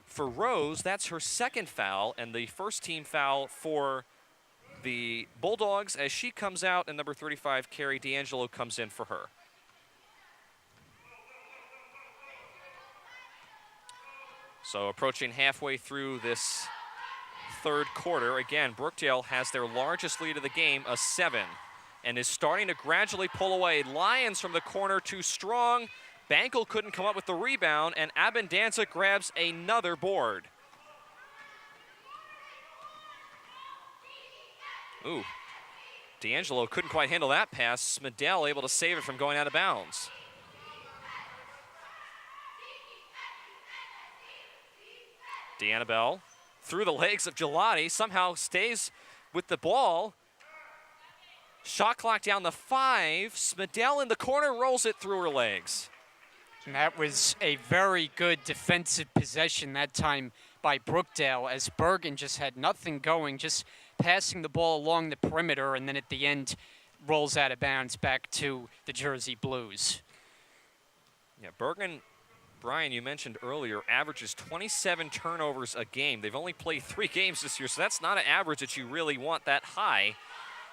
For Rose, that's her second foul, and the first team foul for the Bulldogs as she comes out, and number 35, Carrie D'Angelo, comes in for her. So approaching halfway through this third quarter, again, Brookdale has their largest lead of the game, a 7, and is starting to gradually pull away. Lions from the corner, too strong. Bankel couldn't come up with the rebound, and Abundanza grabs another board. Ooh, D'Angelo couldn't quite handle that pass. Smedell able to save it from going out of bounds. Deanna Bell through the legs of Gelati, somehow stays with the ball. Shot clock down to 5. Smedell in the corner rolls it through her legs. And that was a very good defensive possession that time by Brookdale, as Bergen just had nothing going, just passing the ball along the perimeter, and then at the end rolls out of bounds back to the Jersey Blues. Yeah, Bergen, Brian, you mentioned earlier, averages 27 turnovers a game. They've only played 3 games this year, so that's not an average that you really want that high.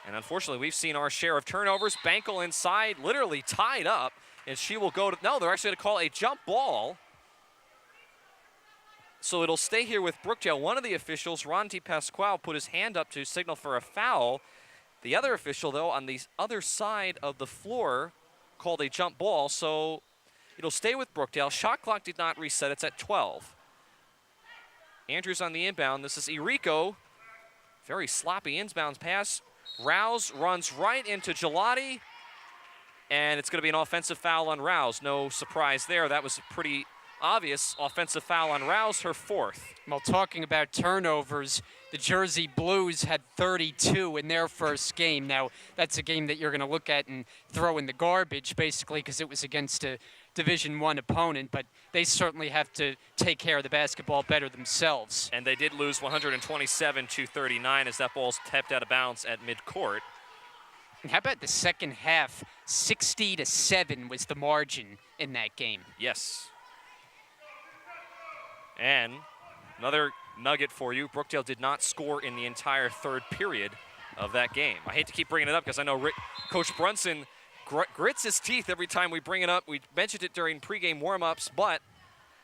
And unfortunately, we've seen our share of turnovers. Bankel inside, literally tied up, and she will go to, no, they're actually going to call a jump ball. So it'll stay here with Brookdale. One of the officials, Ron T. Pasquale, put his hand up to signal for a foul. The other official, though, on the other side of the floor, called a jump ball. So it'll stay with Brookdale. Shot clock did not reset. It's at 12. Andrews on the inbound. This is Irico. Very sloppy inbounds pass. Rouse runs right into Gelati. And it's going to be an offensive foul on Rouse. No surprise there. That was a pretty obvious offensive foul on Rouse, her 4th. Well, talking about turnovers, the Jersey Blues had 32 in their first game. Now, that's a game that you're going to look at and throw in the garbage, basically, because it was against a Division I opponent, but they certainly have to take care of the basketball better themselves. And they did lose 127-39 as that ball's tapped out of bounds at midcourt. And how about the second half? 60-7 was the margin in that game. Yes. And another nugget for you, Brookdale did not score in the entire third period of that game. I hate to keep bringing it up because I know Coach Brunson grits his teeth every time we bring it up. We mentioned it during pregame warm-ups, but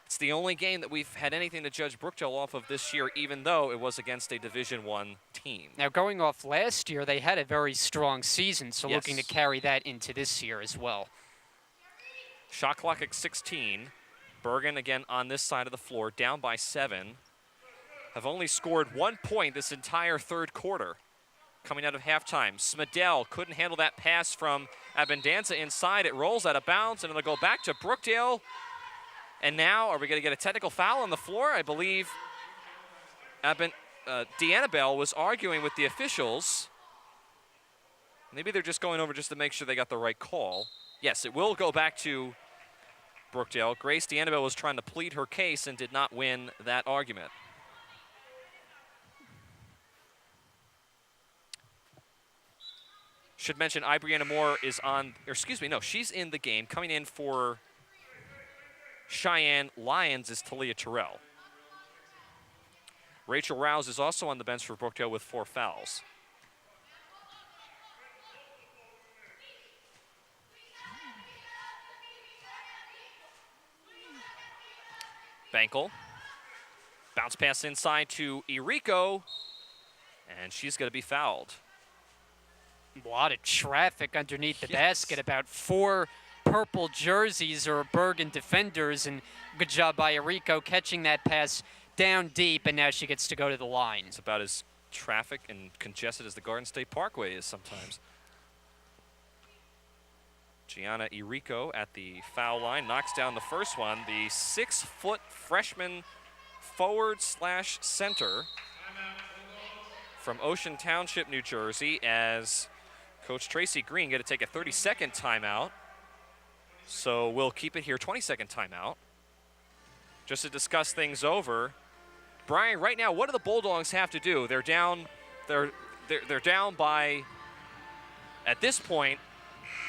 it's the only game that we've had anything to judge Brookdale off of this year, even though it was against a Division I team. Now, going off last year, they had a very strong season, so Yes. looking to carry that into this year as well. Shot clock at 16. Bergen, again, on this side of the floor, down by 7. Have only scored 1 point this entire third quarter. Coming out of halftime, Smedell couldn't handle that pass from Abundanza inside. It rolls out of bounds, and it'll go back to Brookdale. And now, are we going to get a technical foul on the floor? I believe Deanna Bell was arguing with the officials. Maybe they're just going over just to make sure they got the right call. Yes, it will go back to Brookdale. Grace Deanna Bell was trying to plead her case and did not win that argument. Should mention Ibriana Moore is on, or excuse me, no, she's in the game. Coming in for Cheyenne Lions is Talia Terrell. Rachel Rouse is also on the bench for Brookdale with 4 fouls. Bankel. Bounce pass inside to Irico, and she's going to be fouled. A lot of traffic underneath the Yes. basket. About 4 purple jerseys or Bergen defenders, and good job by Irico catching that pass down deep, and now she gets to go to the line. It's about as traffic and congested as the Garden State Parkway is sometimes. Gianna Irico at the foul line knocks down the first one. The 6-foot freshman forward/center from Ocean Township, New Jersey, as Coach Tracy Green going to take a 30-second timeout. So we'll keep it here, 20-second timeout. Just to discuss things over. Brian, right now, what do the Bulldogs have to do? They're down. They're down by At this point,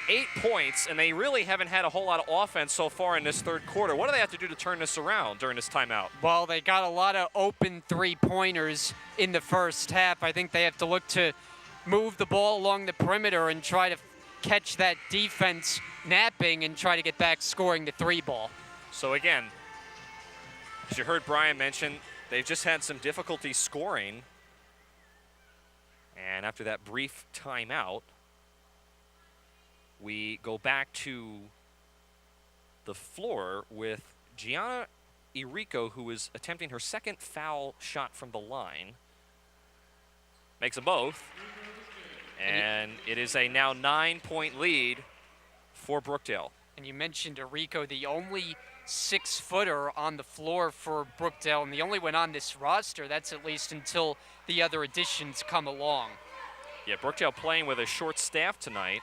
8 points, and they really haven't had a whole lot of offense so far in this third quarter. What do they have to do to turn this around during this timeout? Well, they got a lot of open three-pointers in the first half. I think they have to look to move the ball along the perimeter and try to catch that defense napping and try to get back scoring the three ball. So again, as you heard Brian mention, they've just had some difficulty scoring. And after that brief timeout, we go back to the floor with Gianna Irico, who is attempting her second foul shot from the line. Makes them both. And it is a now 9-point lead for Brookdale. And you mentioned Irico, the only 6-footer on the floor for Brookdale, and the only one on this roster. That's at least until the other additions come along. Yeah, Brookdale playing with a short staff tonight.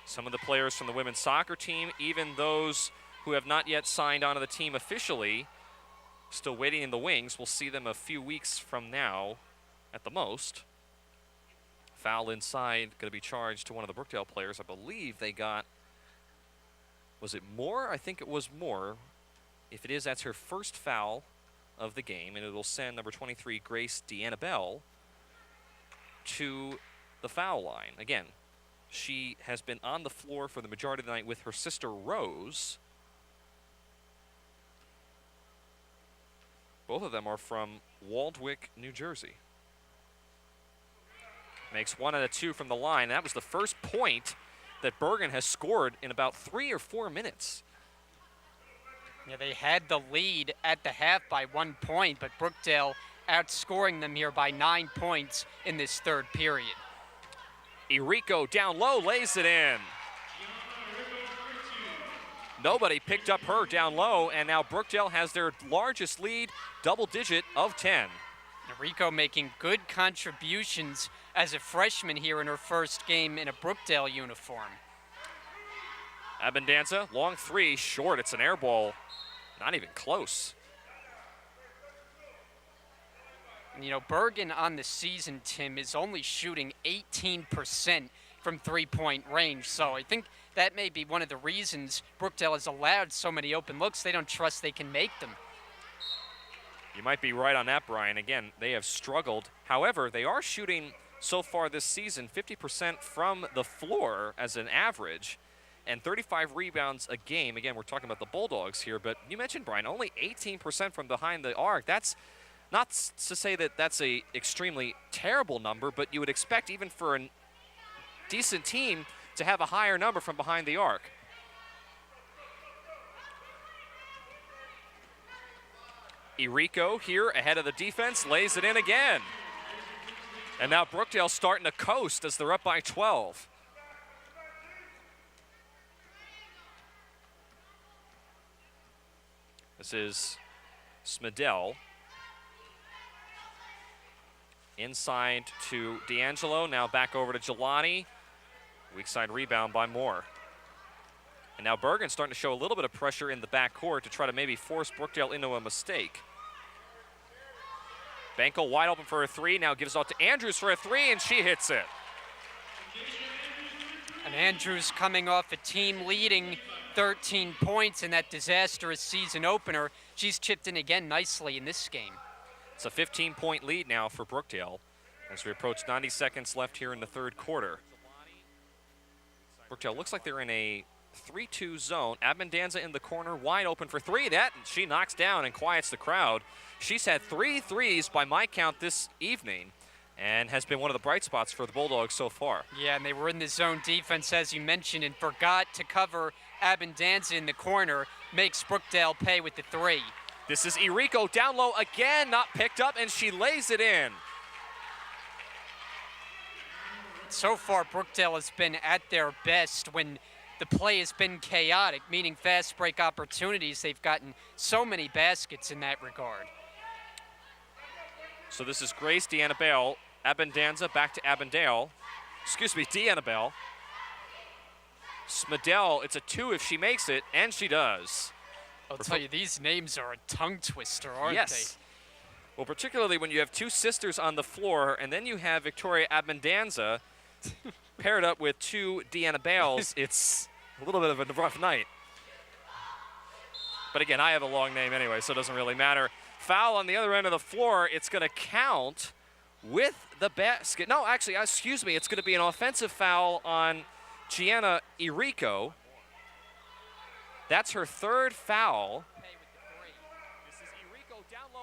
Some of the players from the women's soccer team, even those who have not yet signed onto the team officially, still waiting in the wings. We'll see them a few weeks from now at the most. Foul inside, going to be charged to one of the Brookdale players. I believe they got, was it Moore? I think it was Moore. If it is, that's her first foul of the game, and it will send number 23, Grace Deannabelle, to the foul line. Again, she has been on the floor for the majority of the night with her sister Rose. Both of them are from Waldwick, New Jersey. Makes 1 out of 2 from the line. That was the first point that Bergen has scored in about 3 or 4 minutes. Yeah, they had the lead at the half by 1 point, but Brookdale outscoring them here by 9 points in this third period. Irico down low, lays it in. Nobody picked up her down low, and now Brookdale has their largest lead, double digit of 10. Irico making good contributions as a freshman here in her first game in a Brookdale uniform. Abundanza, long three, short. It's an air ball, not even close. You know, Bergen on the season, Tim, is only shooting 18% from three-point range. So I think that may be one of the reasons Brookdale has allowed so many open looks. They don't trust they can make them. You might be right on that, Brian. Again, they have struggled. However, they are shooting so far this season 50% from the floor as an average and 35 rebounds a game. Again, we're talking about the Bulldogs here, but you mentioned, Brian, only 18% from behind the arc. That's not to say that that's a extremely terrible number, but you would expect even for a decent team to have a higher number from behind the arc. Irico here ahead of the defense, lays it in again. And now Brookdale starting to coast as they're up by 12. This is Smedell. Inside to D'Angelo, now back over to Jelani. Weak side rebound by Moore. And now Bergen starting to show a little bit of pressure in the backcourt to try to maybe force Brookdale into a mistake. Bankel wide open for a three, now gives it out to Andrews for a three, and she hits it. And Andrews coming off a team leading 13 points in that disastrous season opener. She's chipped in again nicely in this game. It's a 15-point lead now for Brookdale as we approach 90 seconds left here in the third quarter. Brookdale looks like they're in a 3-2 zone. Abundanza in the corner, wide open for three. That she knocks down and quiets the crowd. She's had 3 threes by my count this evening and has been one of the bright spots for the Bulldogs so far. Yeah, and they were in the zone defense, as you mentioned, and forgot to cover Abundanza in the corner. Makes Brookdale pay with the three. This is Irico down low again, not picked up, and she lays it in. So far, Brookdale has been at their best when the play has been chaotic, meaning fast break opportunities. They've gotten so many baskets in that regard. So this is Grace Deannabelle. Abundanza back to Abundale. Excuse me, Deannabelle. Smedell, it's a two if she makes it, and she does. I'll tell you, these names are a tongue twister, aren't yes. Well, particularly when you have two sisters on the floor, and then you have Victoria Abundanza, Paired up with 2 Deanna Bales, it's a little bit of a rough night. But again, I have a long name anyway, so it doesn't really matter. Foul on the other end of the floor. It's going to count with the basket. No, actually, excuse me. It's going to be an offensive foul on Gianna Irico. That's her 3rd foul.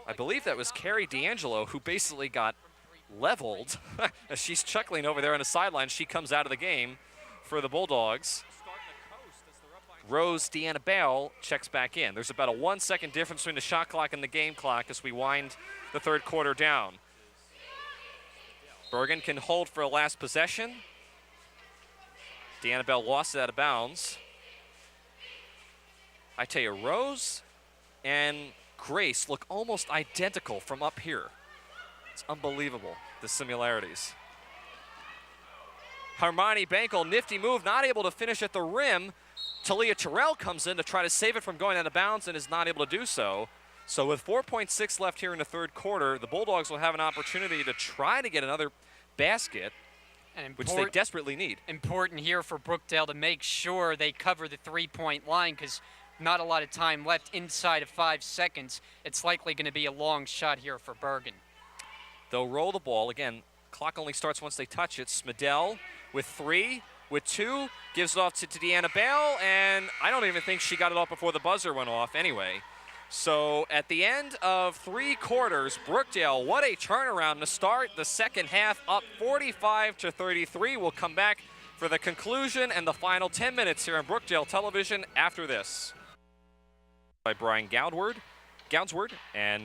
I believe that was Carrie D'Angelo who basically got leveled. As she's chuckling over there on the sideline, she comes out of the game for the Bulldogs. Rose Deanna Bale checks back in. There's about a 1-second difference between the shot clock and the game clock as we wind the 3rd quarter down. Bergen can hold for a last possession. Deanna Bale lost it out of bounds. I tell you, Rose and Grace look almost identical from up here. It's unbelievable, the similarities. Hermione Bankel, nifty move, not able to finish at the rim. Talia Terrell comes in to try to save it from going out of bounds and is not able to do so. So with 4.6 left here in the 3rd quarter, the Bulldogs will have an opportunity to try to get another basket, which they desperately need. Important here for Brookdale to make sure they cover the 3-point line because not a lot of time left inside of 5 seconds. It's likely going to be a long shot here for Bergen. They'll roll the ball. Again, clock only starts once they touch it. Smedell with 3, with 2, gives it off to Deanna Bale, and I don't even think she got it off before the buzzer went off anyway. So at the end of 3 quarters, Brookdale, what a turnaround to start the second half, up 45-33. We'll come back for the conclusion and the final 10 minutes here on Brookdale Television after this. By Brian Goudsward, and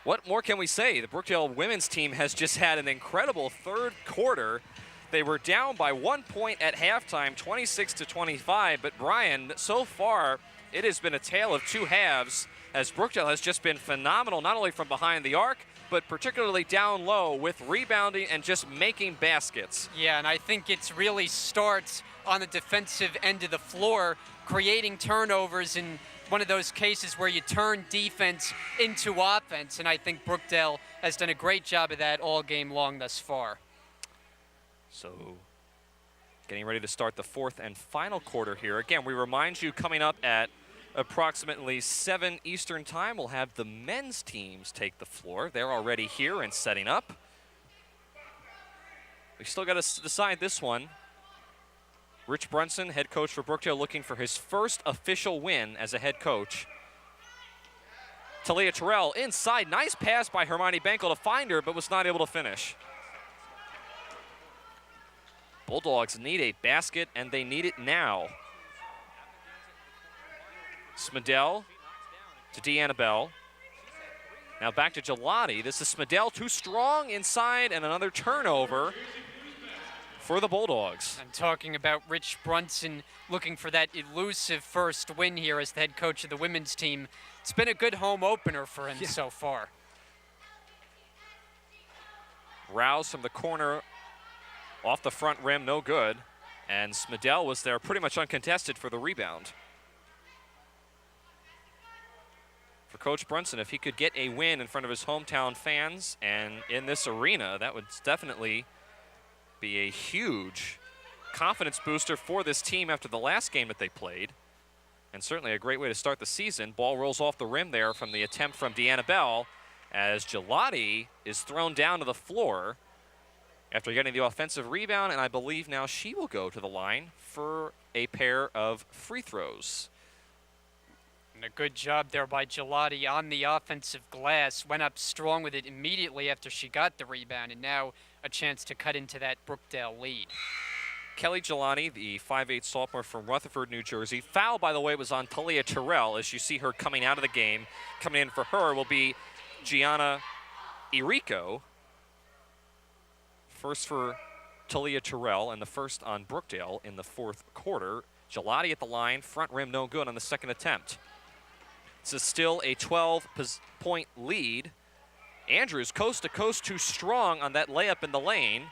what more can we say? The Brookdale women's team has just had an incredible 3rd quarter. They were down by 1 point at halftime, 26-25, but Brian, so far, it has been a tale of 2 halves as Brookdale has just been phenomenal, not only from behind the arc, but particularly down low with rebounding and just making baskets. Yeah, and I think it really starts on the defensive end of the floor, creating turnovers in one of those cases where you turn defense into offense, and I think Brookdale has done a great job of that all game long thus far. So getting ready to start the 4th and final quarter here. Again, we remind you, coming up at approximately 7 Eastern time, we'll have the men's teams take the floor. They're already here and setting up. We still got to decide this one. Rich Brunson, head coach for Brookdale, looking for his first official win as a head coach. Talia Terrell inside, nice pass by Hermione Bankel to find her, but was not able to finish. Bulldogs need a basket, and they need it now. Smedell to Deanna Bell. Now back to Gelati. This is Smedell, too strong inside, and another turnover for the Bulldogs. I'm talking about Rich Brunson looking for that elusive first win here as the head coach of the women's team. It's been a good home opener for him so far. Rouse from the corner, off the front rim, no good. And Smedell was there pretty much uncontested for the rebound. For Coach Brunson, if he could get a win in front of his hometown fans and in this arena, that would definitely be a huge confidence booster for this team after the last game that they played. And certainly a great way to start the season. Ball rolls off the rim there from the attempt from Deanna Bell as Gelati is thrown down to the floor after getting the offensive rebound, and I believe now she will go to the line for a pair of free throws. And a good job there by Gelati on the offensive glass. Went up strong with it immediately after she got the rebound, and now a chance to cut into that Brookdale lead. Kelly Gelati, the 5'8" sophomore from Rutherford, New Jersey. Foul, by the way, was on Talia Terrell as you see her coming out of the game. Coming in for her will be Gianna Irico. First for Talia Terrell and the first on Brookdale in the 4th quarter. Gelati at the line, front rim no good on the second attempt. This is still a 12-point lead. Andrews coast to coast too strong on that layup in the lane.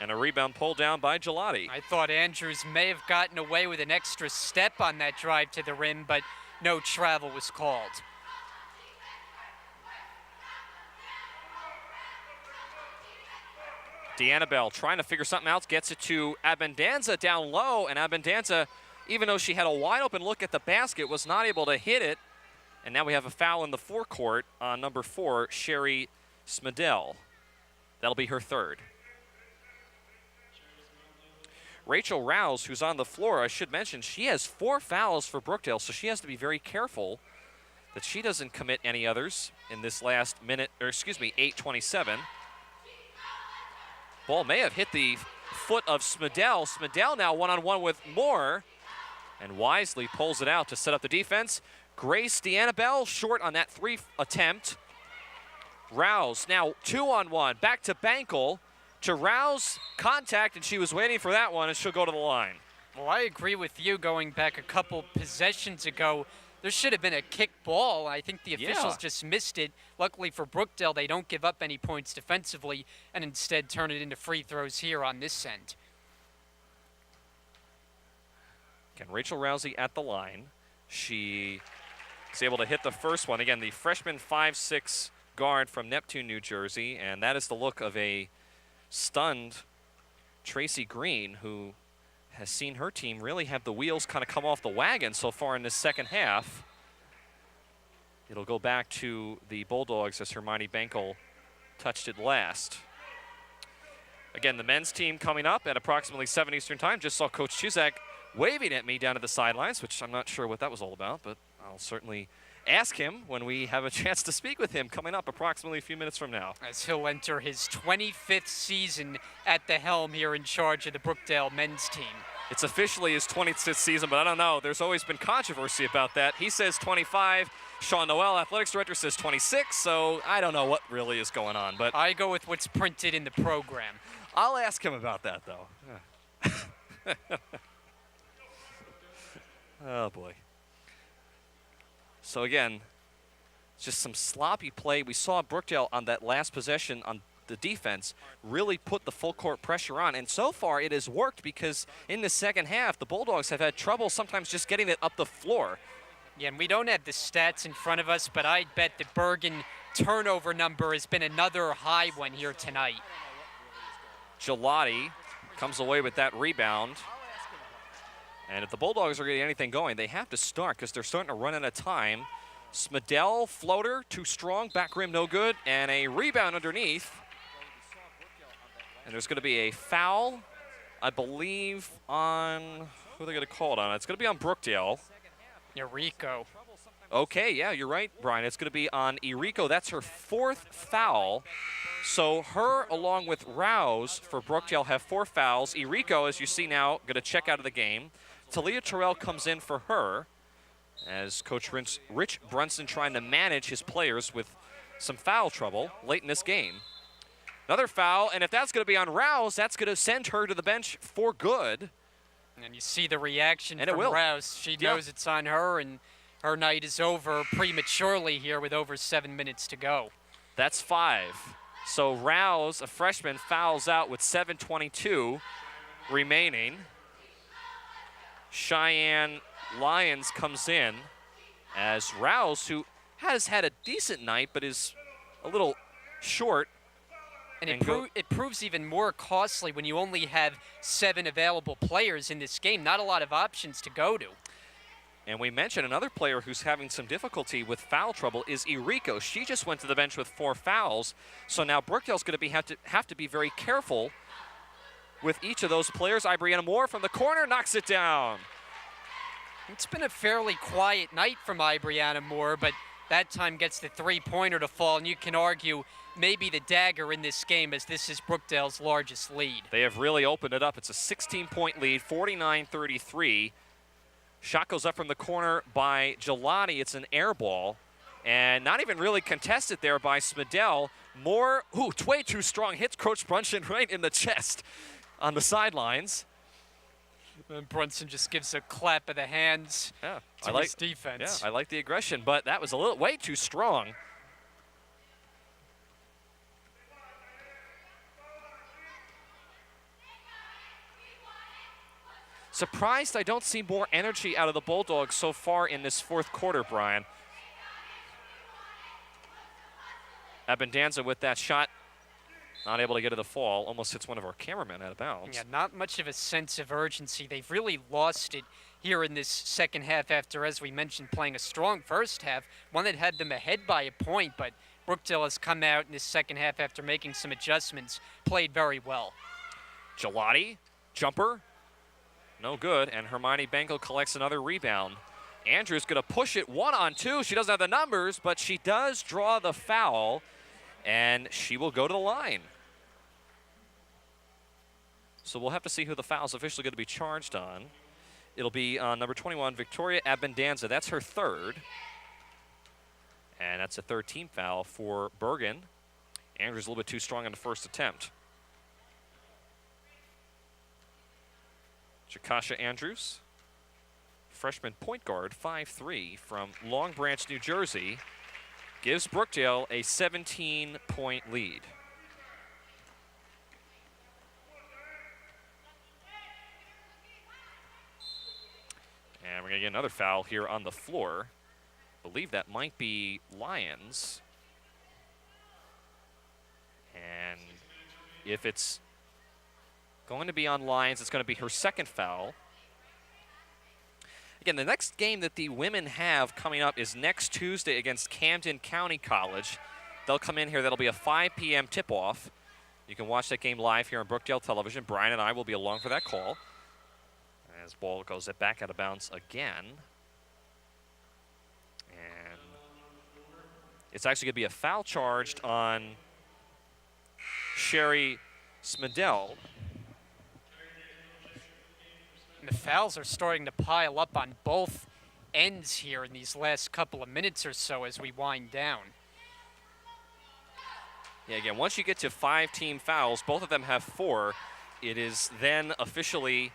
And a rebound pulled down by Gelati. I thought Andrews may have gotten away with an extra step on that drive to the rim, but no travel was called. D'Annabelle trying to figure something out, gets it to Abundanza down low, and Abundanza, even though she had a wide open look at the basket, was not able to hit it. And now we have a foul in the forecourt on number 4, Sherry Smedell. That'll be her third. Rachel Rouse, who's on the floor, I should mention, she has 4 fouls for Brookdale, so she has to be very careful that she doesn't commit any others in this last minute, or excuse me, 8:27. Ball may have hit the foot of Smedell. Smedell now one-on-one with Moore, and wisely pulls it out to set up the defense. Grace D'Annabelle short on that 3 attempt. Rouse now 2-on-1, back to Bankel, to Rouse, contact, and she was waiting for that one, and she'll go to the line. Well, I agree with you. Going back a couple possessions ago, there should have been a kick ball. I think the officials just missed it. Luckily for Brookdale, they don't give up any points defensively and instead turn it into free throws here on this end. Again, Rachel Rousey at the line. She is able to hit the first one. Again, the freshman 5'6" guard from Neptune, New Jersey, and that is the look of a stunned Tracy Green, who has seen her team really have the wheels kind of come off the wagon so far in this second half. It'll go back to the Bulldogs as Hermione Bankel touched it last. Again, the men's team coming up at approximately 7 Eastern time. Just saw Coach Chuzak waving at me down at the sidelines, which I'm not sure what that was all about, but I'll certainly ask him when we have a chance to speak with him coming up approximately a few minutes from now. As he'll enter his 25th season at the helm here in charge of the Brookdale men's team. It's officially his 26th season, but I don't know. There's always been controversy about that. He says 25. Sean Noel, athletics director, says 26, so I don't know what really is going on. But I go with what's printed in the program. I'll ask him about that, though. Oh, boy. So, again, just some sloppy play. We saw Brookdale on that last possession on the defense really put the full court pressure on, and so far it has worked because in the second half, the Bulldogs have had trouble sometimes just getting it up the floor. Yeah, and we don't have the stats in front of us, but I bet the Bergen turnover number has been another high one here tonight. Gelati comes away with that rebound. And if the Bulldogs are getting anything going, they have to start because they're starting to run out of time. Smedell, floater, too strong, back rim no good, and a rebound underneath. And there's going to be a foul, I believe, on, who are they going to call it on? It's going to be on Brookdale. Eureka. Okay, yeah, you're right, Brian. It's going to be on Eriko. That's her 4th foul. So her, along with Rouse for Brookdale, have 4 fouls. Eriko, as you see now, going to check out of the game. Talia Terrell comes in for her as Coach Rich Brunson trying to manage his players with some foul trouble late in this game. Another foul, and if that's going to be on Rouse, that's going to send her to the bench for good. And you see the reaction and from Rouse. She knows it's on her, and her night is over prematurely here with over 7 minutes to go. That's 5. So Rouse, a freshman, fouls out with 7:22 remaining. Cheyenne Lyons comes in as Rouse, who has had a decent night but is a little short. And it proves even more costly when you only have 7 available players in this game. Not a lot of options to go to. And we mentioned another player who's having some difficulty with foul trouble is Eriko. She just went to the bench with 4 fouls. So now Brookdale's going to have to be very careful with each of those players. Ibriana Moore from the corner knocks it down. It's been a fairly quiet night from Ibriana Moore, but that time gets the 3-pointer to fall, and you can argue maybe the dagger in this game, as this is Brookdale's largest lead. They have really opened it up. It's a 16-point lead, 49-33. Shot goes up from the corner by Gelati. It's an air ball, and not even really contested there by Smedell. Moore, way too strong, hits Coach Brunson right in the chest on the sidelines. And Brunson just gives a clap of the hands to his defense. Yeah, I like the aggression, but that was a little way too strong. Surprised I don't see more energy out of the Bulldogs so far in this 4th quarter, Brian. Abundanza with that shot. Not able to get to the fall. Almost hits one of our cameramen out of bounds. Yeah, not much of a sense of urgency. They've really lost it here in this second half after, as we mentioned, playing a strong first half, one that had them ahead by a point, but Brookdale has come out in this second half after making some adjustments, played very well. Gelati, jumper, no good, and Hermione Benko collects another rebound. Andrews going to push it 1-on-2. She doesn't have the numbers, but she does draw the foul, and she will go to the line. So we'll have to see who the foul is officially going to be charged on. It'll be on number 21, Victoria Abendanza. That's her third. And that's a third team foul for Bergen. Andrews a little bit too strong on the first attempt. Jakasha Andrews, freshman point guard, 5'3", from Long Branch, New Jersey, gives Brookdale a 17-point lead. And we're going to get another foul here on the floor. I believe that might be Lyons. And if it's going to be on Lyons, it's going to be her second foul. Again, the next game that the women have coming up is next Tuesday against Camden County College. They'll come in here. That'll be a 5 p.m. tip-off. You can watch that game live here on Brookdale Television. Brian and I will be along for that call. As ball goes back out of bounds again. And it's actually going to be a foul charged on Sherry Smedell. And the fouls are starting to pile up on both ends here in these last couple of minutes or so as we wind down. Yeah, again, once you get to 5 team fouls, both of them have 4. It is then officially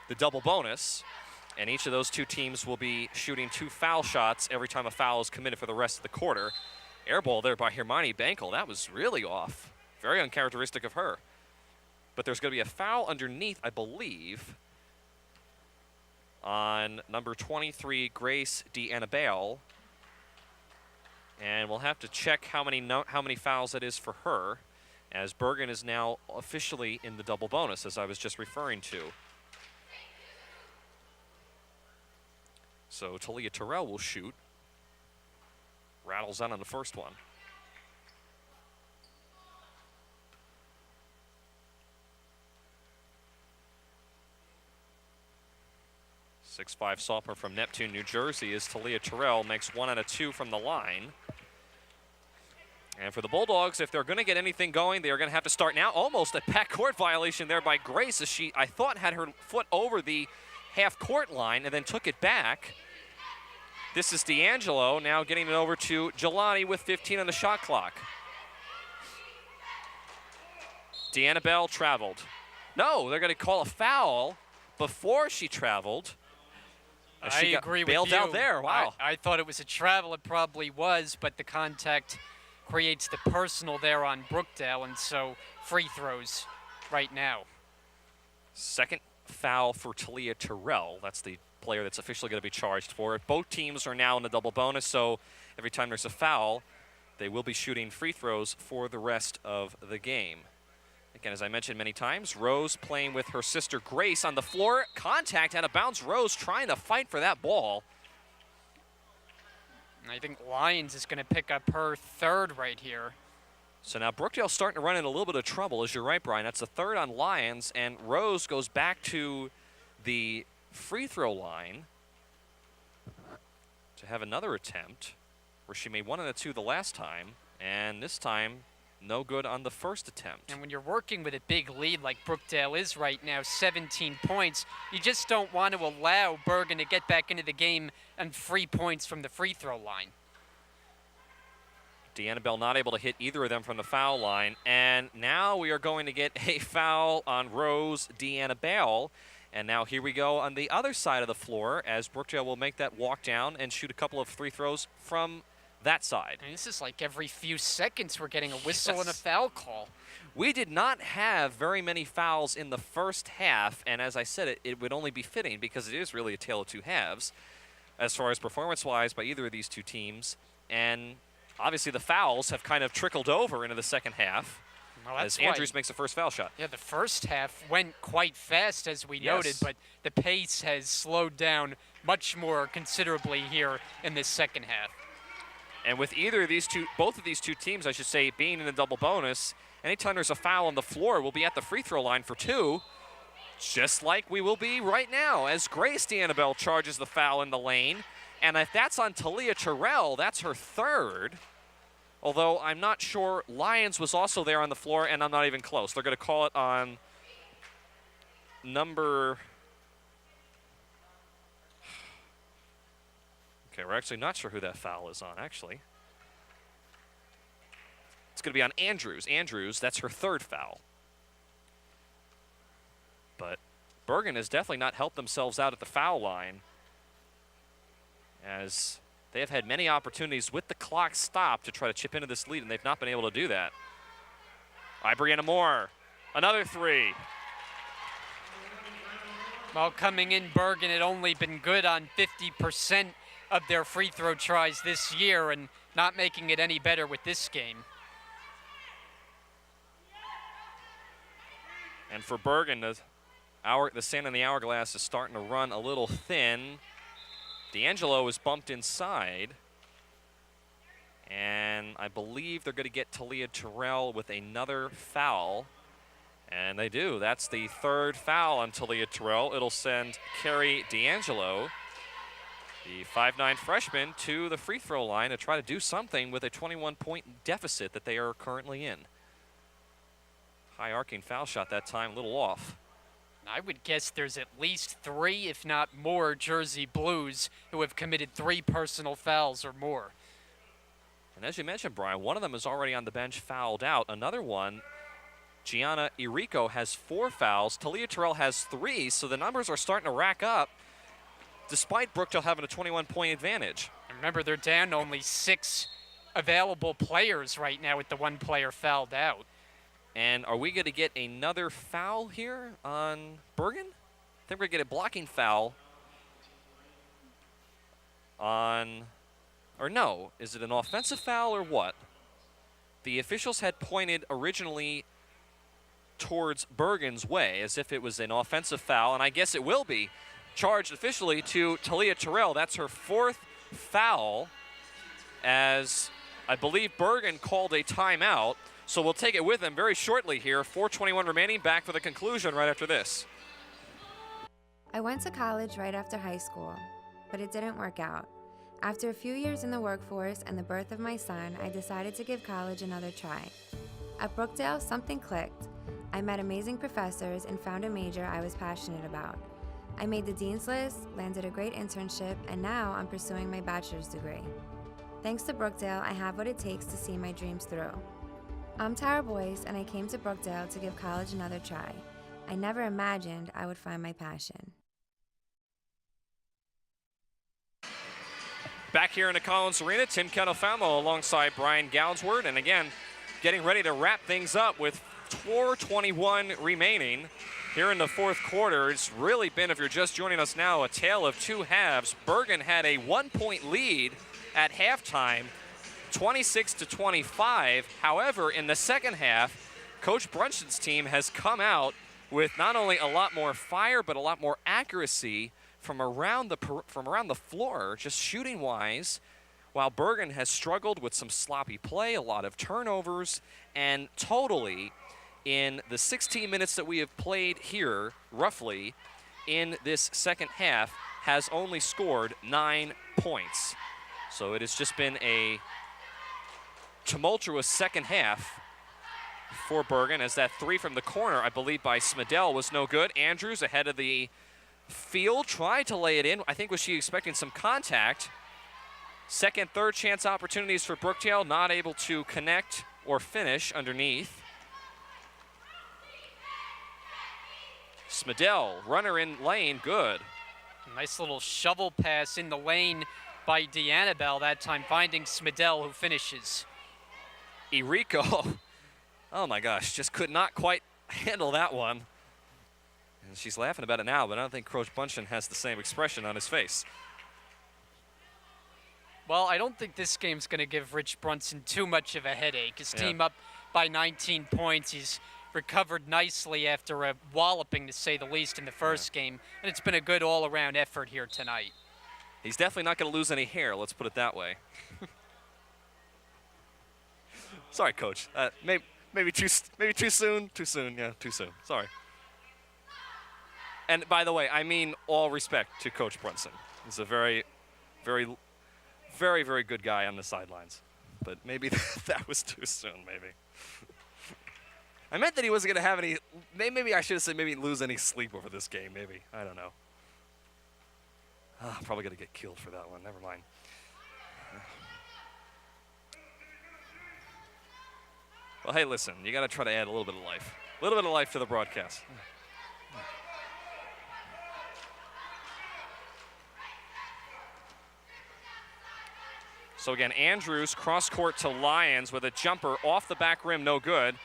the double bonus, and each of those 2 teams will be shooting 2 foul shots every time a foul is committed for the rest of the quarter. Air ball there by Hermione Benkel. That was really off. Very uncharacteristic of her. But there's going to be a foul underneath, I believe, on number 23, Grace DeAnnabelle. And we'll have to check how many fouls it is for her, as Bergen is now officially in the double bonus, as I was just referring to. So Talia Terrell will shoot. Rattles out on the first one. 6'5" sophomore from Neptune, New Jersey, is Talia Terrell. Makes 1 out of 2 from the line. And for the Bulldogs, if they're going to get anything going, they are going to have to start now. Almost a backcourt violation there by Grace, as she, I thought, had her foot over the half-court line and then took it back. This is D'Angelo now getting it over to Gelati with 15 on the shot clock. DeAnnabelle traveled. No, they're going to call a foul before she traveled. I agree with you. Bailed out there, wow. I thought it was a travel, it probably was, but the contact creates the personal there on Brookdale, and so free throws right now. Second foul for Talia Terrell. That's the player that's officially going to be charged for it. Both teams are now in the double bonus, so every time there's a foul, they will be shooting free throws for the rest of the game. Again, as I mentioned many times, Rose playing with her sister Grace on the floor. Contact out of bounds. Rose trying to fight for that ball. And I think Lyons is going to pick up her third right here. So now Brookdale's starting to run into a little bit of trouble, as you're right, Brian. That's the third on Lyons, and Rose goes back to the free throw line to have another attempt where she made 1 out of 2 the last time, and this time no good on the first attempt. And when you're working with a big lead like Brookdale is right now, 17 points, you just don't want to allow Bergen to get back into the game and free points from the free throw line. DeAnnabelle not able to hit either of them from the foul line, and now we are going to get a foul on Rose DeAnnabelle. And now here we go on the other side of the floor, as Brookdale will make that walk down and shoot a couple of free throws from that side. And this is like every few seconds we're getting a whistle and a foul call. We did not have very many fouls in the first half, and as I said, it would only be fitting because it is really a tale of two halves as far as performance-wise by either of these two teams. And obviously the fouls have kind of trickled over into the second half. Well, as that's Andrews makes the first foul shot. Yeah, the first half went quite fast, as we noted, but the pace has slowed down much more considerably here in this second half. And with both of these two teams, I should say, being in a double bonus, anytime there's a foul on the floor, we'll be at the free throw line for 2, just like we will be right now as Grace D'Annabelle charges the foul in the lane. And if that's on Talia Terrell, that's her 3rd. Although I'm not sure Lyons was also there on the floor, and I'm not even close. They're going to call it on number... Okay, we're actually not sure who that foul is on, actually. It's going to be on Andrews. Andrews, that's her 3rd foul. But Bergen has definitely not helped themselves out at the foul line, as they have had many opportunities with the clock stopped to try to chip into this lead, and they've not been able to do that. All right, Brianna Moore, another 3. Well, coming in, Bergen had only been good on 50% of their free throw tries this year, and not making it any better with this game. And for Bergen, the sand in the hourglass is starting to run a little thin. D'Angelo is bumped inside. And I believe they're going to get Talia Terrell with another foul. And they do. That's the 3rd foul on Talia Terrell. It'll send Carrie D'Angelo, the 5'9" freshman, to the free throw line to try to do something with a 21-point deficit that they are currently in. High arcing foul shot that time, a little off. I would guess there's at least 3, if not more, Jersey Blues who have committed 3 personal fouls or more. And as you mentioned, Brian, one of them is already on the bench fouled out. Another one, Gianna Irico, has 4 fouls. Talia Terrell has 3, so the numbers are starting to rack up, despite Brookdale having a 21-point advantage. And remember, they're down only 6 available players right now with the 1 player fouled out. And are we going to get another foul here on Bergen? I think we're going to get a blocking foul on, or no, is it an offensive foul or what? The officials had pointed originally towards Bergen's way as if it was an offensive foul, and I guess it will be charged officially to Talia Terrell. That's her 4th foul, as I believe Bergen called a timeout. So we'll take it with them very shortly here. 4:21 remaining, back for the conclusion right after this. I went to college right after high school, but it didn't work out. After a few years in the workforce and the birth of my son, I decided to give college another try. At Brookdale, something clicked. I met amazing professors and found a major I was passionate about. I made the dean's list, landed a great internship, and now I'm pursuing my bachelor's degree. Thanks to Brookdale, I have what it takes to see my dreams through. I'm Tara Boyce, and I came to Brookdale to give college another try. I never imagined I would find my passion. Back here in the Collins Arena, Tim Kenofamo alongside Brian Gounsward, and again, getting ready to wrap things up with 4:21 remaining here in the 4th quarter. It's really been, if you're just joining us now, a tale of 2 halves. Bergen had a 1-point lead at halftime, 26-25. However, in the second half, Coach Brunson's team has come out with not only a lot more fire, but a lot more accuracy from around the floor, just shooting-wise, while Bergen has struggled with some sloppy play, a lot of turnovers, and totally, in the 16 minutes that we have played here, roughly, in this second half, has only scored 9 points. So it has just been a tumultuous second half for Bergen, as that 3 from the corner, I believe by Smedell, was no good. Andrews ahead of the field, tried to lay it in. I think was she expecting some contact. Second, third chance opportunities for Brookdale, not able to connect or finish underneath. Smedell, runner in lane, good. Nice little shovel pass in the lane by D'Annabelle that time, finding Smedell, who finishes. Irico, oh my gosh, just could not quite handle that one. And she's laughing about it now, but I don't think Coach Bunchen has the same expression on his face. Well, I don't think this game's going to give Rich Brunson too much of a headache. His team up by 19 points. He's recovered nicely after a walloping, to say the least, in the first game, and it's been a good all-around effort here tonight. He's definitely not going to lose any hair, let's put it that way. Sorry, Coach. Maybe too soon? Too soon, yeah, too soon. Sorry. And by the way, I mean all respect to Coach Brunson. He's a very, very, very, very good guy on the sidelines. But maybe that was too soon, maybe. I meant that he wasn't going to have any, maybe I should have said maybe lose any sleep over this game, maybe. I don't know. Probably going to get killed for that one. Never mind. Well, hey, listen, you got to try to add a little bit of life. A little bit of life to the broadcast. So again, Andrews cross court to Lyons with a jumper off the back rim, no good.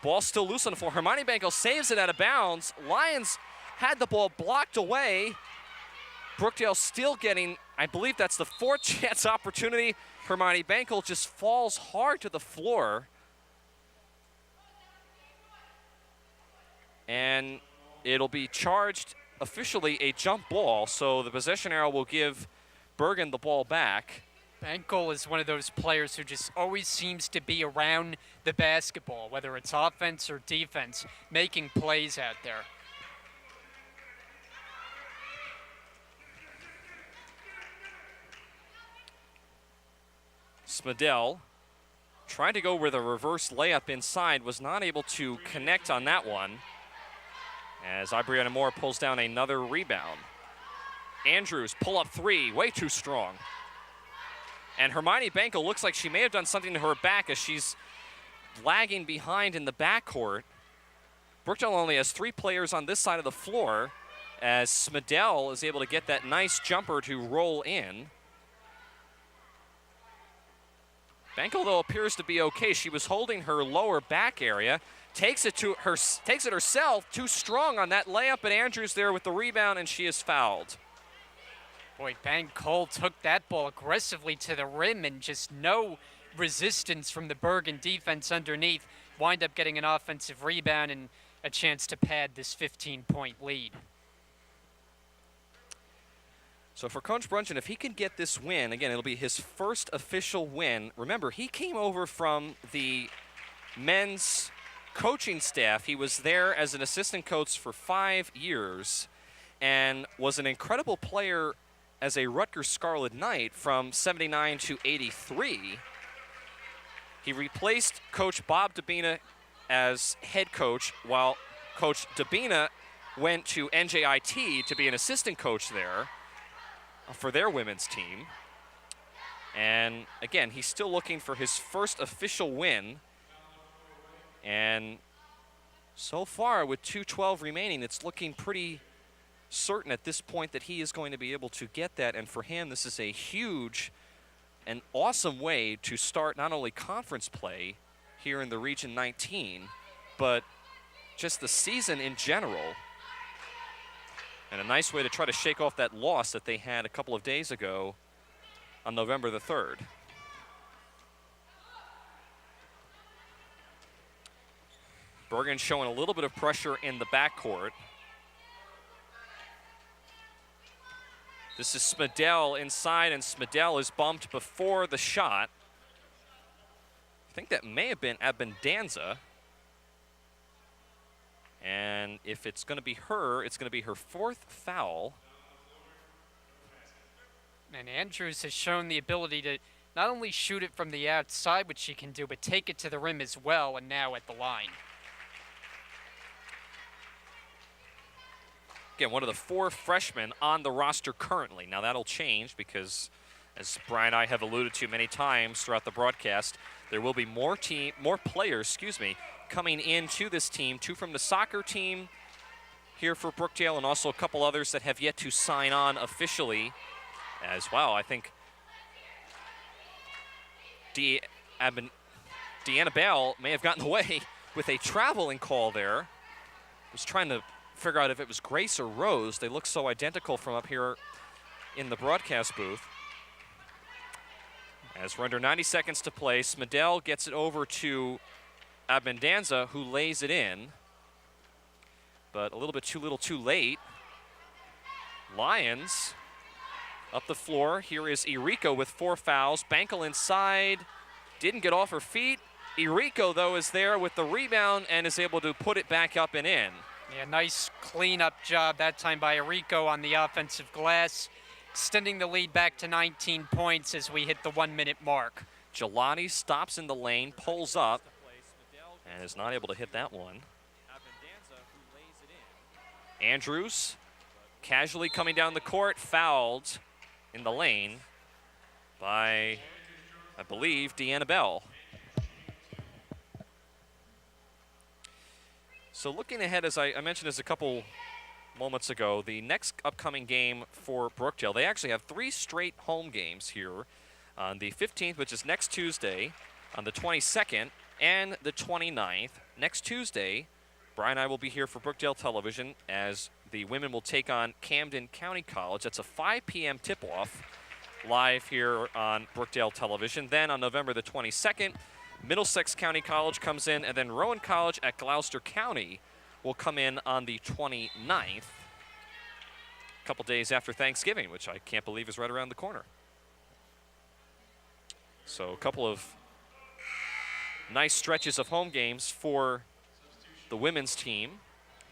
Ball still loose on the floor. Hermione Bankel saves it out of bounds. Lyons had the ball blocked away. Brookdale still getting, I believe that's the fourth chance opportunity. Hermione Bankel just falls hard to the floor. And it'll be charged officially a jump ball, so the possession arrow will give Bergen the ball back. Bankel is one of those players who just always seems to be around the basketball, whether it's offense or defense, making plays out there. Smedell tried to go with a reverse layup inside, was not able to connect on that one, as Ibriana Moore pulls down another rebound. Andrews, pull-up three, way too strong. And Hermione Bankel looks like she may have done something to her back as she's lagging behind in the backcourt. Brookdale only has 3 players on this side of the floor, as Smedell is able to get that nice jumper to roll in. Bankel, though, appears to be okay. She was holding her lower back area, takes it herself, too strong on that layup, and Andrews there with the rebound, and she is fouled. Boy, Bankel took that ball aggressively to the rim and just no resistance from the Bergen defense underneath. Wind up getting an offensive rebound and a chance to pad this 15-point lead. So for Coach Brunson, if he can get this win, again, it'll be his first official win. Remember, he came over from the men's coaching staff. He was there as an assistant coach for 5 years and was an incredible player as a Rutgers Scarlet Knight from 79 to 83. He replaced Coach Bob Dabina as head coach, while Coach Dabina went to NJIT to be an assistant coach there for their women's team. And again, he's still looking for his first official win. And so far, with 2:12 remaining, it's looking pretty certain at this point that he is going to be able to get that. And for him, this is a huge and awesome way to start not only conference play here in the Region 19, but just the season in general. And a nice way to try to shake off that loss that they had a couple of days ago on November the 3rd. Bergen showing a little bit of pressure in the backcourt. This is Smedell inside, and Smedell is bumped before the shot. I think that may have been Abendanza. And if it's going to be her, it's going to be her 4th foul. And Andrews has shown the ability to not only shoot it from the outside, which she can do, but take it to the rim as well, and now at the line. Again, one of the 4 freshmen on the roster currently. Now that'll change because, as Brian and I have alluded to many times throughout the broadcast, there will be more players, coming into this team. 2 from the soccer team here for Brookdale, and also a couple others that have yet to sign on officially as well. I think Deanna Bell may have gotten away with a traveling call there. Was trying to figure out if it was Grace or Rose. They look so identical from up here in the broadcast booth. As we're under 90 seconds to play, Smedell gets it over to Abundanza, who lays it in. But a little bit too late. Lions up the floor. Here is Iriko with 4 fouls. Bankel inside. Didn't get off her feet. Iriko, though, is there with the rebound and is able to put it back up and in. Yeah, nice cleanup job that time by Iriko on the offensive glass, extending the lead back to 19 points as we hit the 1-minute mark. Gelati stops in the lane, pulls up, and is not able to hit that one. Andrews casually coming down the court, fouled in the lane by, I believe, Deanna Bell. So looking ahead, as I mentioned this a couple moments ago, the next upcoming game for Brookdale, they actually have 3 straight home games here on the 15th, which is next Tuesday, on the 22nd, and the 29th. Next Tuesday, Brian and I will be here for Brookdale Television as the women will take on Camden County College. That's a 5 p.m. tip-off live here on Brookdale Television. Then on November the 22nd, Middlesex County College comes in, and then Rowan College at Gloucester County will come in on the 29th, a couple days after Thanksgiving, which I can't believe is right around the corner. So a couple of nice stretches of home games for the women's team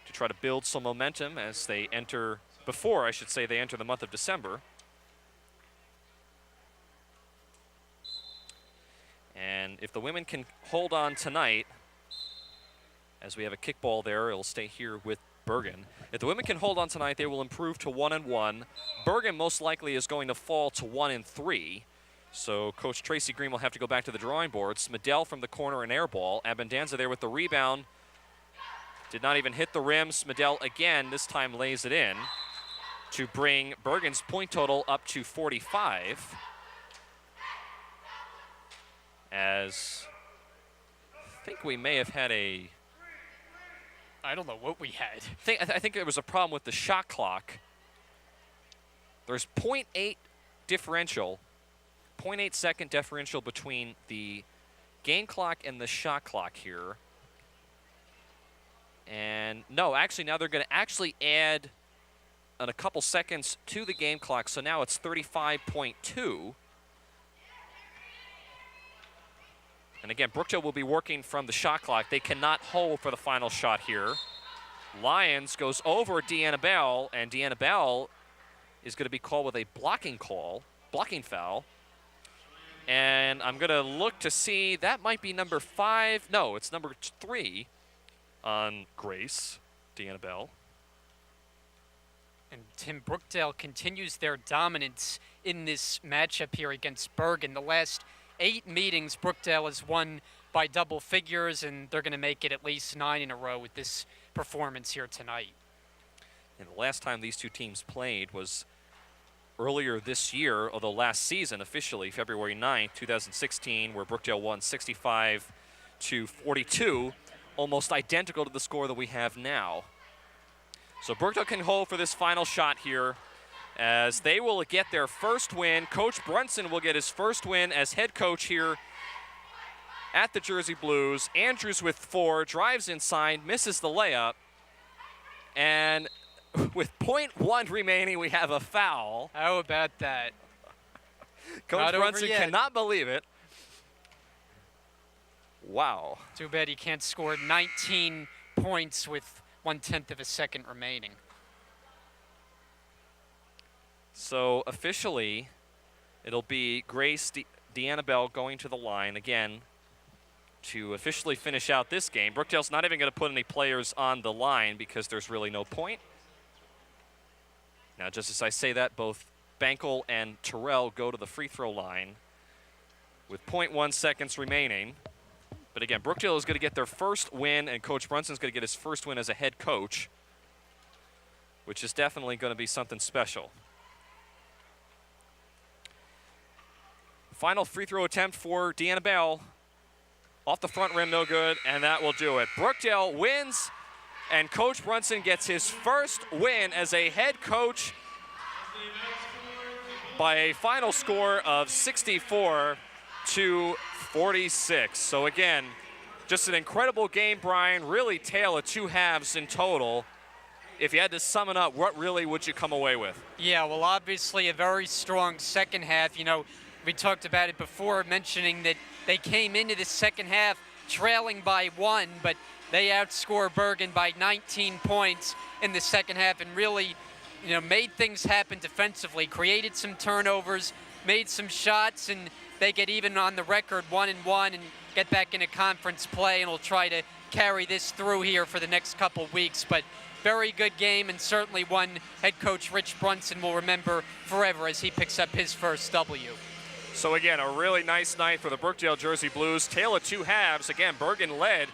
to try to build some momentum as they enter, before I should say they enter the month of December. And if the women can hold on tonight, as we have a kickball there, it'll stay here with Bergen. If the women can hold on tonight, they will improve to 1-1. Bergen most likely is going to fall to 1-3. So Coach Tracy Green will have to go back to the drawing board. Smedell from the corner, an air ball. Abundanza there with the rebound. Did not even hit the rim. Smedell again, this time lays it in to bring Bergen's point total up to 45. As I think we may have had a... I don't know what we had. I think there was a problem with the shot clock. There's 0.8 differential, 0.8 second differential between the game clock and the shot clock here. And no, actually now they're going to actually add a couple seconds to the game clock, so now it's 35.2. And again, Brookdale will be working from the shot clock. They cannot hold for the final shot here. Lions goes over Deanna Bell, and Deanna Bell is going to be called with a blocking foul. And I'm going to look to see, that might be number 5. No, it's number 3 on Grace, Deanna Bell. And Tim, Brookdale continues their dominance in this matchup here against Bergen. The last 8 meetings, Brookdale has won by double figures, and they're going to make it at least 9 in a row with this performance here tonight. And the last time these two teams played was earlier this year, although last season officially, February 9th, 2016, where Brookdale won 65-42, almost identical to the score that we have now. So Brookdale can hold for this final shot here, as they will get their first win. Coach Brunson will get his first win as head coach here at the Jersey Blues. Andrews with 4, drives inside, misses the layup. And with 0.1 remaining, we have a foul. How about that? Coach Brunson cannot believe it. Wow. Too bad he can't score 19 points with 1/10 of a second remaining. So officially, it'll be Grace Deanna Bell going to the line again to officially finish out this game. Brookdale's not even going to put any players on the line because there's really no point. Now, just as I say that, both Bankel and Terrell go to the free throw line with 0.1 seconds remaining. But again, Brookdale is going to get their first win, and Coach Brunson's going to get his first win as a head coach, which is definitely going to be something special. Final free throw attempt for Deanna Bell. Off the front rim, no good, and that will do it. Brookdale wins, and Coach Brunson gets his first win as a head coach by a final score of 64. 52-46. So again, just an incredible game, Brian. Really tale of two halves in total. If you had to sum it up, what really would you come away with? Yeah, well, obviously a very strong second half. You know, we talked about it before, mentioning that they came into the second half trailing by 1, but they outscored Bergen by 19 points in the second half and really, you know, made things happen defensively, created some turnovers, made some shots, and they get even on the record 1-1 and get back into conference play, and will try to carry this through here for the next couple weeks. But very good game, and certainly one head coach Rich Brunson will remember forever as he picks up his first W. So again, a really nice night for the Brookdale Jersey Blues. Tale of two halves. Again, Bergen led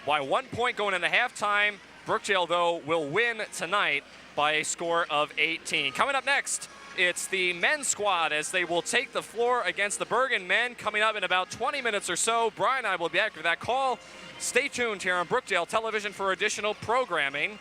by 1 point going into halftime. Brookdale, though, will win tonight by a score of 18. Coming up next, it's the men's squad as they will take the floor against the Bergen men coming up in about 20 minutes or so. Brian and I will be back for that call. Stay tuned here on Brookdale Television for additional programming.